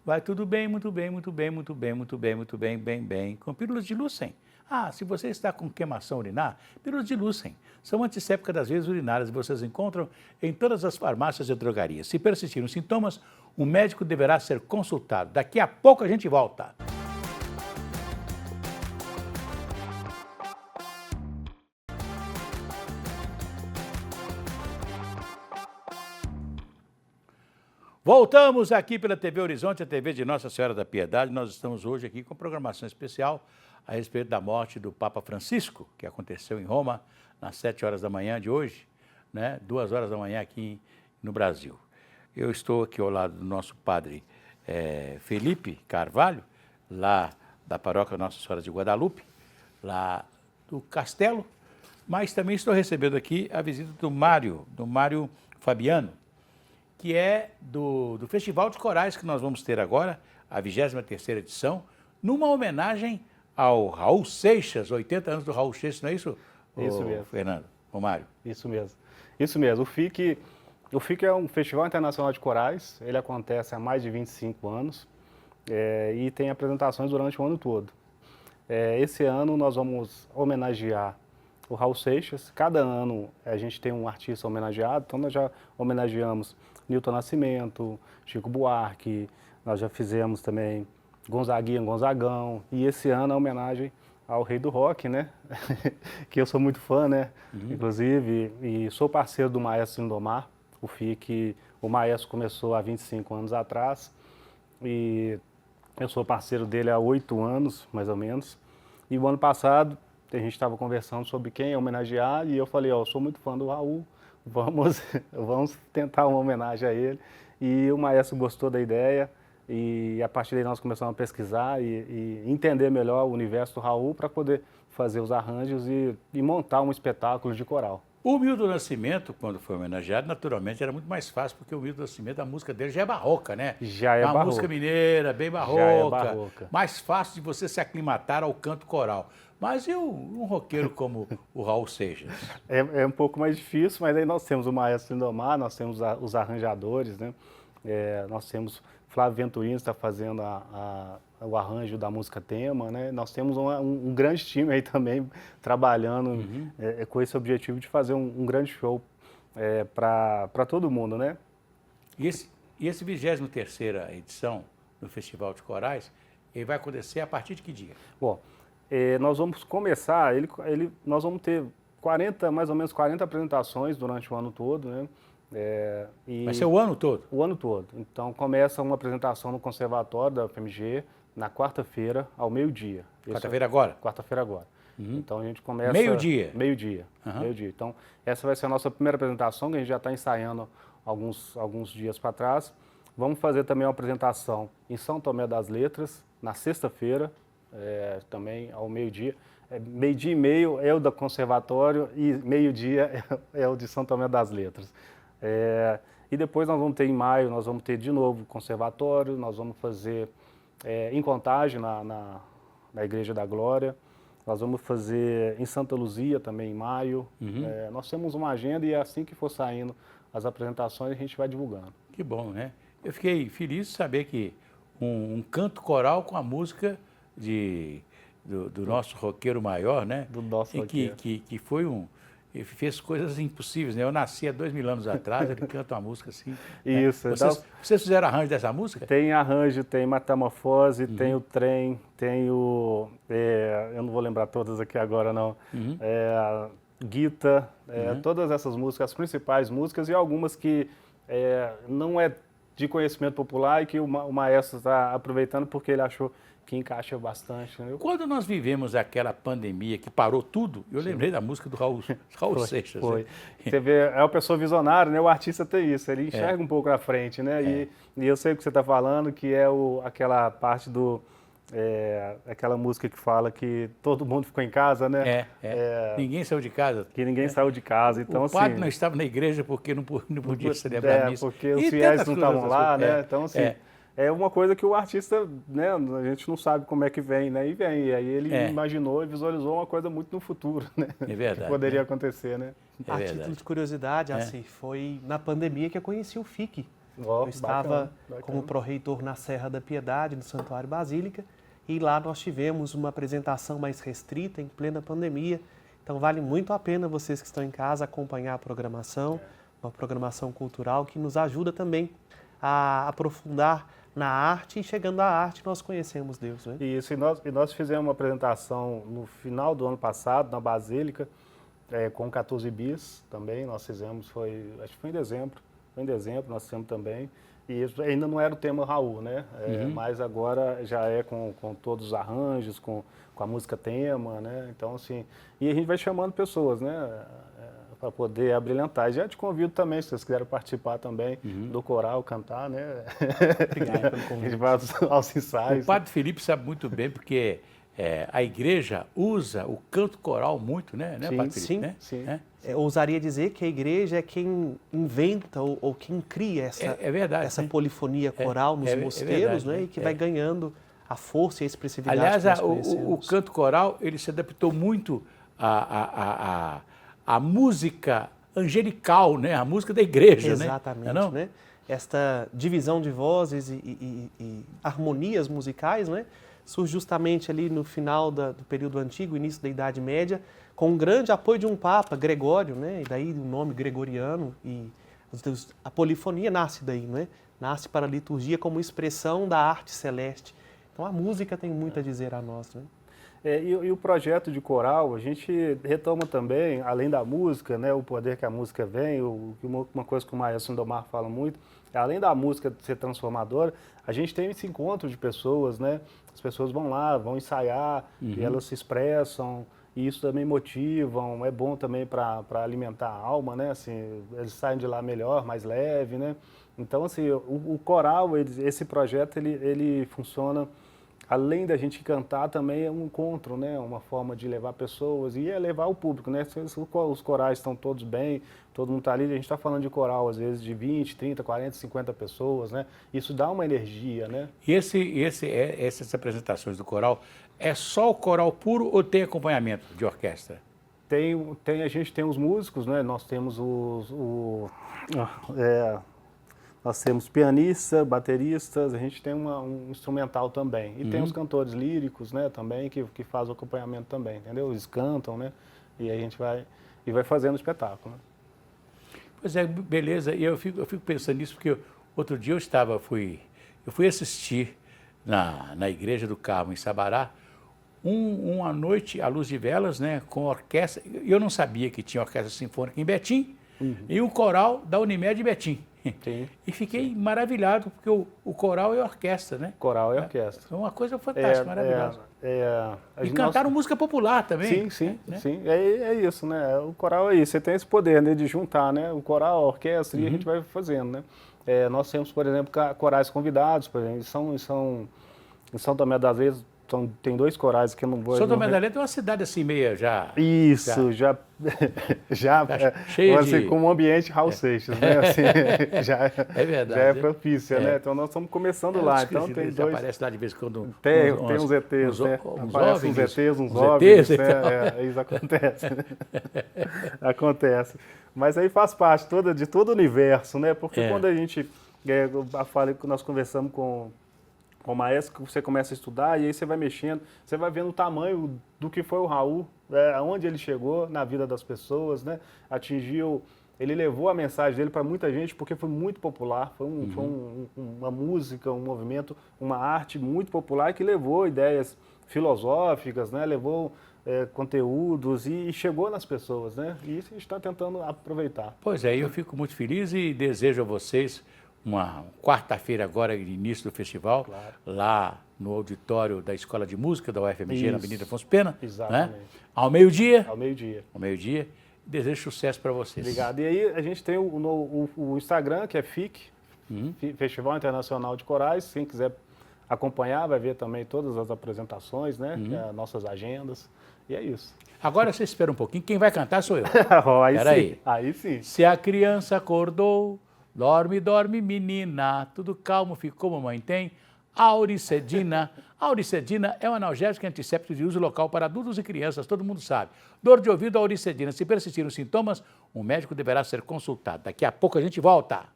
Vai tudo bem, muito bem, muito bem, muito bem, muito bem, muito bem, bem, bem. Com pílulas de Lucem. Ah, se você está com queimação urinar, pílulas de Lucem. São antissépticas das vias urinárias e vocês encontram em todas as farmácias e drogarias. Se persistirem os sintomas, um médico deverá ser consultado. Daqui a pouco a gente volta. Voltamos aqui pela TV Horizonte, a TV de Nossa Senhora da Piedade. Nós estamos hoje aqui com programação especial a respeito da morte do Papa Francisco, que aconteceu em Roma nas 7 horas da manhã de hoje, né? 2 horas da manhã aqui no Brasil. Eu estou aqui ao lado do nosso padre Felipe Carvalho, lá da paróquia Nossa Senhora de Guadalupe, lá do Castelo, mas também estou recebendo aqui a visita do Mário Fabiano, que é do Festival de Corais que nós vamos ter agora, a 23ª edição, numa homenagem ao Raul Seixas, 80 anos do Raul Seixas, não é isso? Isso mesmo. Fernando, o Mário. Isso mesmo. Isso mesmo. O FIC é um Festival Internacional de Corais, ele acontece há mais de 25 anos e tem apresentações durante o ano todo. Esse ano nós vamos homenagear o Raul Seixas. Cada ano a gente tem um artista homenageado, então nós já homenageamos Nilton Nascimento, Chico Buarque, nós já fizemos também Gonzagão, e esse ano a homenagem ao rei do rock, né? Que eu sou muito fã, né? Inclusive, e sou parceiro do Maestro Lindomar, o FIC. O Maestro começou há 25 anos atrás e eu sou parceiro dele há 8 anos, mais ou menos. E o ano passado a gente estava conversando sobre quem homenagear e eu falei, eu sou muito fã do Raul, vamos tentar uma homenagem a ele. E o Maestro gostou da ideia e a partir daí nós começamos a pesquisar e entender melhor o universo do Raul para poder fazer os arranjos e montar um espetáculo de coral. O Milton Nascimento, quando foi homenageado, naturalmente era muito mais fácil, porque o Milton Nascimento, a música dele já é barroca, né? Já é barroca. Uma música mineira, bem barroca. Já é barroca. Mais fácil de você se aclimatar ao canto coral. Mas e um roqueiro como o Raul Seixas? É um pouco mais difícil, mas aí nós temos o Maestro Lindomar, nós temos os arranjadores, né? Nós temos Flávio Venturini está fazendo o arranjo da música tema, né? Nós temos um grande time aí também trabalhando com esse objetivo de fazer um grande show para todo mundo, né? E esse 23ª edição do Festival de Corais, ele vai acontecer a partir de que dia? Bom, nós vamos começar, nós vamos ter mais ou menos 40 apresentações durante o ano todo, né? Vai ser o ano todo? O ano todo. Então começa uma apresentação no Conservatório da UFMG na quarta-feira, ao meio-dia. Quarta-feira agora? Quarta-feira agora. Então a gente começa... Meio-dia? Meio-dia. Meio-dia. Então essa vai ser a nossa primeira apresentação, que a gente já está ensaiando alguns dias para trás. Vamos fazer também uma apresentação em São Tomé das Letras, na sexta-feira, também ao meio-dia. Meio-dia e meio é o do Conservatório e meio-dia é o de São Tomé das Letras. E depois nós vamos ter em maio, nós vamos ter de novo o Conservatório, nós vamos fazer em Contagem, na Igreja da Glória, nós vamos fazer em Santa Luzia também em maio. Nós temos uma agenda e assim que for saindo as apresentações a gente vai divulgando. Que bom, né? Eu fiquei feliz de saber que um canto coral com a música do nosso roqueiro maior, né? Do nosso roqueiro. Que foi ele fez coisas impossíveis, né? Eu nasci há 2000 anos atrás, ele canta uma música assim. Isso. Né? Vocês fizeram arranjo dessa música? Tem arranjo, tem Metamorfose, tem o Trem, tem eu não vou lembrar todas aqui agora não, Guita, todas essas músicas, as principais músicas e algumas que não é de conhecimento popular e que o maestro está aproveitando porque ele achou que encaixa bastante. Né? Quando nós vivemos aquela pandemia que parou tudo, eu lembrei da música do Raul Seixas. Foi. Né? Você vê, é uma pessoa visionária, né? O artista tem isso, ele enxerga um pouco à frente, né? E eu sei o que você está falando, que é aquela parte Aquela música que fala que todo mundo ficou em casa, né? Ninguém saiu de casa. Que ninguém saiu de casa. Então, o padre assim, não estava na igreja porque não podia celebrar a missa. Porque os fiéis não estavam lá, né? Então, assim, é uma coisa que o artista, né? A gente não sabe como é que vem, né? E vem. E aí ele imaginou e visualizou uma coisa muito no futuro, né? É verdade. Que poderia acontecer, né? A título de curiosidade, assim, foi na pandemia que eu conheci o FIC. Eu estava como pró-reitor na Serra da Piedade, no Santuário Basílica, e lá nós tivemos uma apresentação mais restrita, em plena pandemia. Então vale muito a pena vocês que estão em casa acompanhar a programação, uma programação cultural que nos ajuda também a aprofundar na arte, e chegando à arte nós conhecemos Deus, né? Isso, e nós fizemos uma apresentação no final do ano passado, na Basílica, com 14 bis também, nós fizemos, acho que foi em dezembro, nós fizemos também, e isso ainda não era o tema Raul, né? Mas agora já é com todos os arranjos, com a música tema, né? Então, assim, e a gente vai chamando pessoas, né? Para poder abrilhantar. E já te convido também, se vocês quiserem participar também do coral, cantar, né? Obrigado pelo convite. A gente vai aos ensaios. O padre Felipe sabe muito bem, porque a igreja usa o canto coral muito, né, padre Felipe? Sim, né? sim. Eu ousaria dizer que a igreja é quem inventa ou quem cria essa polifonia coral nos mosteiros, né? E que vai ganhando a força e a expressividade. Aliás, o canto coral, ele se adaptou muito à música angelical, né? A música da igreja, Exatamente, né? né? Esta divisão de vozes e harmonias musicais, né? Surge justamente ali no final do período antigo, início da Idade Média, com um grande apoio de um Papa, Gregório, né? E daí o nome gregoriano, e a polifonia nasce daí, né? Nasce para a liturgia como expressão da arte celeste. Então a música tem muito a dizer a nós, né? E o projeto de coral, a gente retoma também, além da música, né, o poder que a música vem, uma coisa que o Maestro Lindomar fala muito, além da música ser transformadora, a gente tem esse encontro de pessoas, né? As pessoas vão lá, vão ensaiar, e elas se expressam, e isso também motivam, é bom também para alimentar a alma, né? Assim, eles saem de lá melhor, mais leve, né? Então, assim, o coral, esse projeto, ele funciona, além da gente cantar, também é um encontro, né? Uma forma de levar pessoas e levar o público, né? Os corais estão todos bem, todo mundo está ali, a gente está falando de coral, às vezes, de 20, 30, 40, 50 pessoas, né? Isso dá uma energia, né? E essas apresentações do coral, é só o coral puro ou tem acompanhamento de orquestra? A gente tem os músicos, né? Nós temos nós temos pianistas, bateristas, a gente tem um instrumental também. E tem os cantores líricos, né, também, que fazem o acompanhamento também, entendeu? Eles cantam, né? E a gente vai fazendo o espetáculo, né? Pois é, beleza. E eu fico pensando nisso porque outro dia eu fui assistir na Igreja do Carmo, em Sabará, uma noite à luz de velas, né, com orquestra. Eu não sabia que tinha orquestra sinfônica em Betim e um coral da Unimed Betim. Sim, e fiquei maravilhado, porque o coral é orquestra, né? Coral é orquestra. É uma coisa fantástica, maravilhosa. E cantaram música popular também. Sim. É isso, né? O coral é isso, você tem esse poder, né, de juntar, né? O coral, a orquestra, e a gente vai fazendo, né? Nós temos, por exemplo, corais convidados, por exemplo, em São Tomé das Letras, tem 2 corais que eu não vou... São Tomé das Letras é uma cidade assim, meia já... Isso, já cheia de... com um ambiente Raul Seixas, né? Assim, é verdade. Já é propícia, né? Então nós estamos começando lá. Então tem 2... Aparece lá de vez em quando... Tem uns ETs, né? Aparecem uns ETs, uns OVNIs, né? Isso acontece. Acontece. Mas aí faz parte de todo o universo, né? Porque quando a gente... fala que nós conversamos com o maestro, que você começa a estudar, e aí você vai mexendo, você vai vendo o tamanho do que foi o Raul, aonde ele chegou na vida das pessoas, né? Ele levou a mensagem dele para muita gente, porque foi muito popular, foi uma música, um movimento, uma arte muito popular que levou ideias filosóficas, né? Levou conteúdos e chegou nas pessoas, né? E isso a gente está tentando aproveitar. Pois é, eu fico muito feliz e desejo a vocês uma quarta-feira agora, início do festival, lá no auditório da Escola de Música da UFMG, na Avenida Afonso Pena. Exatamente. Né? Ao meio-dia. Ao meio-dia. Ao meio-dia. Desejo sucesso para vocês. Obrigado. E aí a gente tem o Instagram, que é FIC, Festival Internacional de Corais. Quem quiser acompanhar, vai ver também todas as apresentações, né? Nossas agendas, e é isso. Agora você espera um pouquinho, quem vai cantar sou eu. Aí sim. Se a criança acordou, dorme, dorme, menina, tudo calmo ficou, mamãe tem. Auricedina. Auricedina é um analgésico antisséptico de uso local para adultos e crianças, todo mundo sabe. Dor de ouvido, auricedina. Se persistirem os sintomas, um médico deverá ser consultado. Daqui a pouco a gente volta.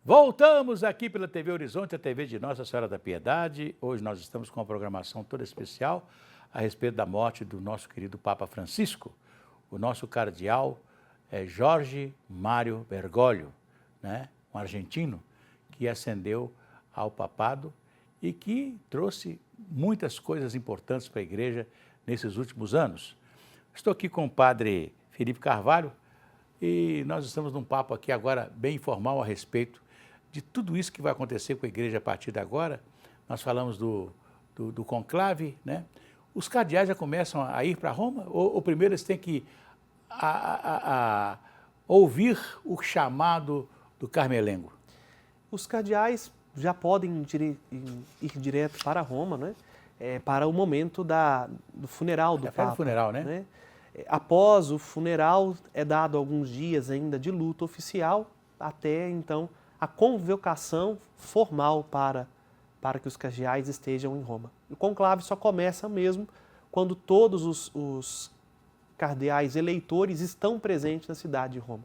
Voltamos aqui pela TV Horizonte, a TV de Nossa Senhora da Piedade. Hoje nós estamos com uma programação toda especial a respeito da morte do nosso querido Papa Francisco. O nosso cardeal é Jorge Mário Bergoglio, né? Um argentino que ascendeu ao papado e que trouxe muitas coisas importantes para a igreja nesses últimos anos. Estou aqui com o padre Felipe Carvalho e nós estamos num papo aqui agora bem informal a respeito de tudo isso que vai acontecer com a igreja a partir de agora. Nós falamos do conclave, né? Os cardeais já começam a ir para Roma ou primeiro eles têm que ouvir o chamado do Carmelengo? Os cardeais já podem ir direto para Roma, né? Para o momento do funeral do Papa. O funeral, né? Após o funeral, é dado alguns dias ainda de luto oficial, até então a convocação formal para que os cardeais estejam em Roma. O conclave só começa mesmo quando todos os cardeais eleitores estão presentes na cidade de Roma.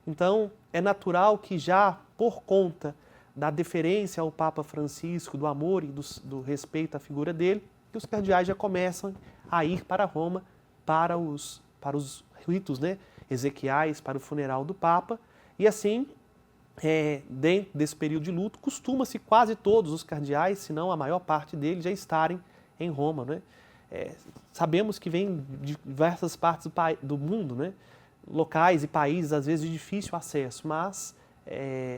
Então, é natural que já por conta da deferência ao Papa Francisco, do amor e do respeito à figura dele, que os cardeais já começam a ir para Roma para os ritos, né, exequiais, para o funeral do Papa, e assim, dentro desse período de luto, costuma-se quase todos os cardeais, se não a maior parte deles, já estarem em Roma, né? Sabemos que vêm de diversas partes do mundo, né? Locais e países, às vezes, de difícil acesso, mas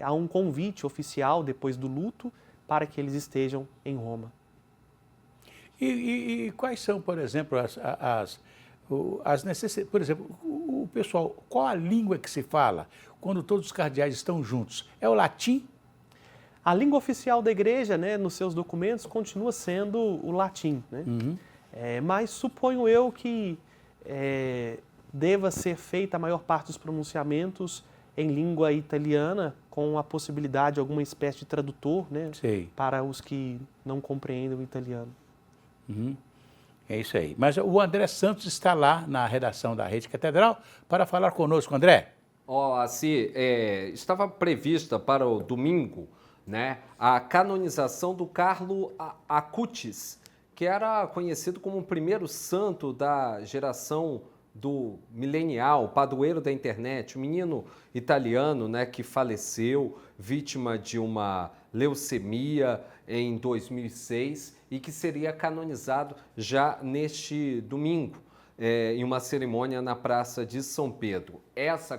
há um convite oficial, depois do luto, para que eles estejam em Roma. E quais são, por exemplo, as necessidades? Por exemplo, o pessoal, qual a língua que se fala quando todos os cardeais estão juntos? É o latim? A língua oficial da igreja, né, nos seus documentos, continua sendo o latim, né? Mas suponho eu que deva ser feita a maior parte dos pronunciamentos em língua italiana, com a possibilidade de alguma espécie de tradutor, né, para os que não compreendem o italiano. É isso aí. Mas o André Santos está lá na redação da Rede Catedral para falar conosco. André. Estava prevista para o domingo, né, a canonização do Carlo Acutis, que era conhecido como o primeiro santo da geração do milenial, padroeiro da internet, um menino italiano, né, que faleceu vítima de uma leucemia em 2006 e que seria canonizado já neste domingo, em uma cerimônia na Praça de São Pedro. Essa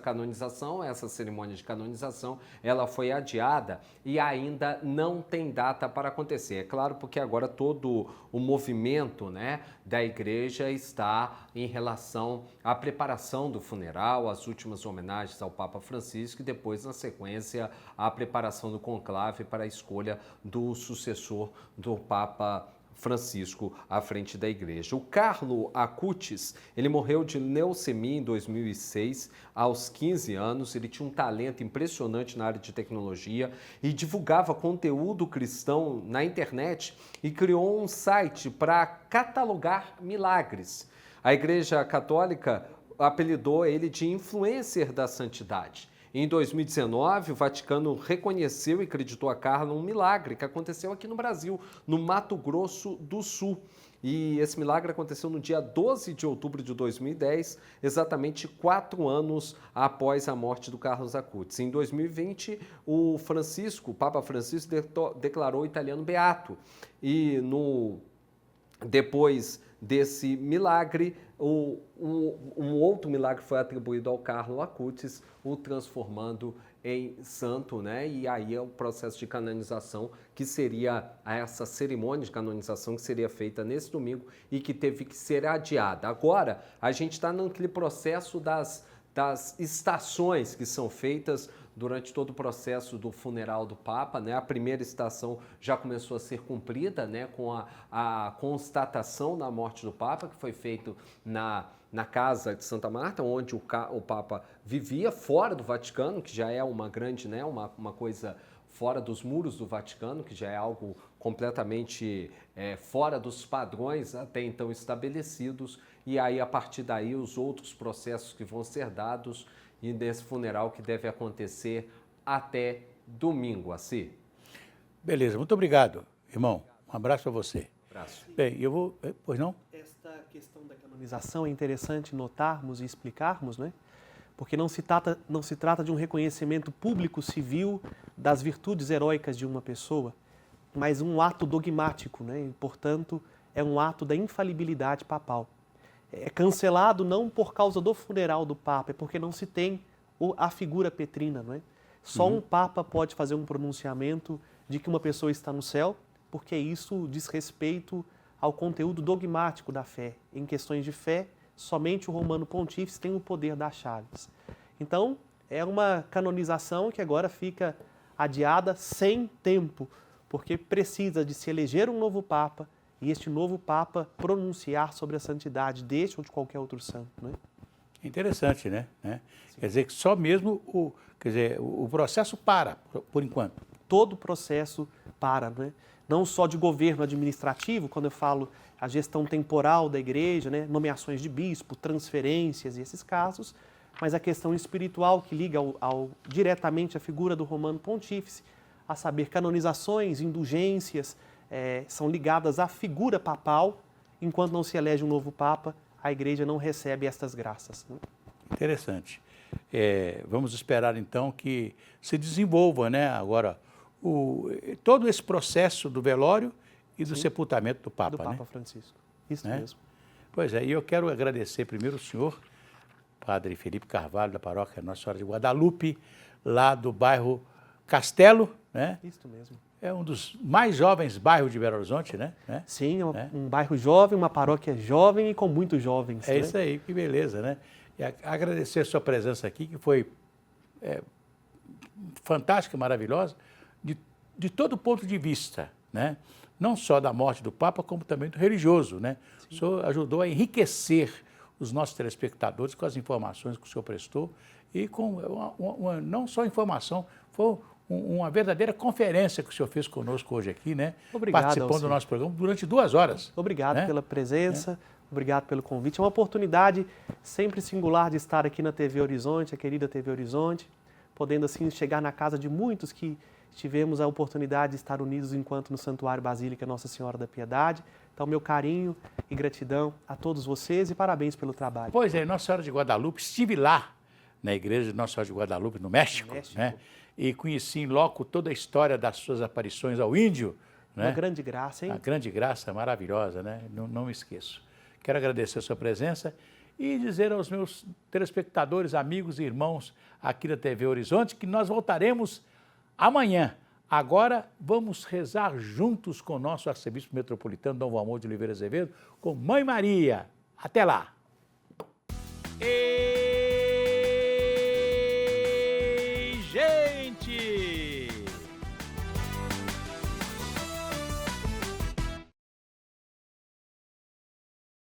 cerimônia de canonização, ela foi adiada e ainda não tem data para acontecer. É claro, porque agora todo o movimento, né, da igreja está em relação à preparação do funeral, as últimas homenagens ao Papa Francisco e depois, na sequência, a preparação do conclave para a escolha do sucessor do Papa Francisco à frente da igreja. O Carlo Acutis, ele morreu de leucemia em 2006, aos 15 anos. Ele tinha um talento impressionante na área de tecnologia e divulgava conteúdo cristão na internet e criou um site para catalogar milagres. A Igreja Católica apelidou ele de influencer da santidade. Em 2019, o Vaticano reconheceu e acreditou a Carlo um milagre que aconteceu aqui no Brasil, no Mato Grosso do Sul. E esse milagre aconteceu no dia 12 de outubro de 2010, exatamente 4 anos após a morte do Carlos Acutis. Em 2020, o Papa Francisco declarou o italiano beato. E depois desse milagre, um outro milagre foi atribuído ao Carlo Acutis, o transformando em santo, né? E aí é o processo de canonização, que seria essa cerimônia de canonização que seria feita nesse domingo e que teve que ser adiada. Agora, a gente está naquele processo das estações que são feitas durante todo o processo do funeral do Papa, né? A primeira estação já começou a ser cumprida, né? Com a constatação da morte do Papa, que foi feito na casa de Santa Marta, onde o Papa vivia, fora do Vaticano, que já é uma grande, né? Uma coisa fora dos muros do Vaticano, que já é algo completamente fora dos padrões até então estabelecidos, e aí a partir daí os outros processos que vão ser dados e nesse funeral que deve acontecer até domingo, assim. Beleza, muito obrigado, irmão. Um abraço para você. Abraço. Bem, eu vou... Pois não? Esta questão da canonização é interessante notarmos e explicarmos, né? Porque não se trata de um reconhecimento público civil das virtudes heróicas de uma pessoa, mas um ato dogmático, né? E, portanto, é um ato da infalibilidade papal. É cancelado não por causa do funeral do Papa, é porque não se tem a figura petrina, não é? Só um Papa pode fazer um pronunciamento de que uma pessoa está no céu, porque isso diz respeito ao conteúdo dogmático da fé. Em questões de fé, somente o Romano Pontífice tem o poder das chaves. Então, é uma canonização que agora fica adiada sem tempo, porque precisa de se eleger um novo Papa e este novo Papa pronunciar sobre a santidade deste ou de qualquer outro santo, né? Interessante, né? Quer dizer que só mesmo o processo para, por enquanto. Todo o processo para, né? Não só de governo administrativo, quando eu falo a gestão temporal da igreja, né? Nomeações de bispo, transferências e esses casos, mas a questão espiritual que liga diretamente à figura do Romano Pontífice, a saber, canonizações, indulgências, são ligadas à figura papal. Enquanto não se elege um novo Papa, a Igreja não recebe estas graças, né? Interessante. Vamos esperar, então, que se desenvolva, né, agora todo esse processo do velório e do sepultamento do Papa. Do Papa, né? Francisco. Isso né? mesmo. Pois é, e eu quero agradecer primeiro o senhor, Padre Felipe Carvalho, da paróquia Nossa Senhora de Guadalupe, lá do bairro Castelo, né? Isso mesmo. É um dos mais jovens bairros de Belo Horizonte, né? Sim, um bairro jovem, uma paróquia jovem e com muitos jovens. É, né? Isso aí, que beleza, né? E agradecer a sua presença aqui, que foi fantástica, maravilhosa, de todo ponto de vista, né? Não só da morte do Papa, como também do religioso, né? Sim. O senhor ajudou a enriquecer os nossos telespectadores com as informações que o senhor prestou e com não só informação, foi uma verdadeira conferência que o senhor fez conosco hoje aqui, né? Obrigado, participando do nosso programa durante 2 horas. Obrigado, né? Pela presença, obrigado pelo convite. É uma oportunidade sempre singular de estar aqui na TV Horizonte, a querida TV Horizonte, podendo assim chegar na casa de muitos que tivemos a oportunidade de estar unidos enquanto no Santuário Basílica Nossa Senhora da Piedade. Então, meu carinho e gratidão a todos vocês e parabéns pelo trabalho. Pois é, Nossa Senhora de Guadalupe, estive lá na igreja de Nossa Senhora de Guadalupe, no México. Né? E conheci em loco toda a história das suas aparições ao índio. Né? Uma grande graça, hein? Uma grande graça, maravilhosa, né? Não me esqueço. Quero agradecer a sua presença e dizer aos meus telespectadores, amigos e irmãos aqui da TV Horizonte que nós voltaremos amanhã. Agora vamos rezar juntos com o nosso arcebispo metropolitano, Dom Valmor de Oliveira Azevedo, com Mãe Maria. Até lá!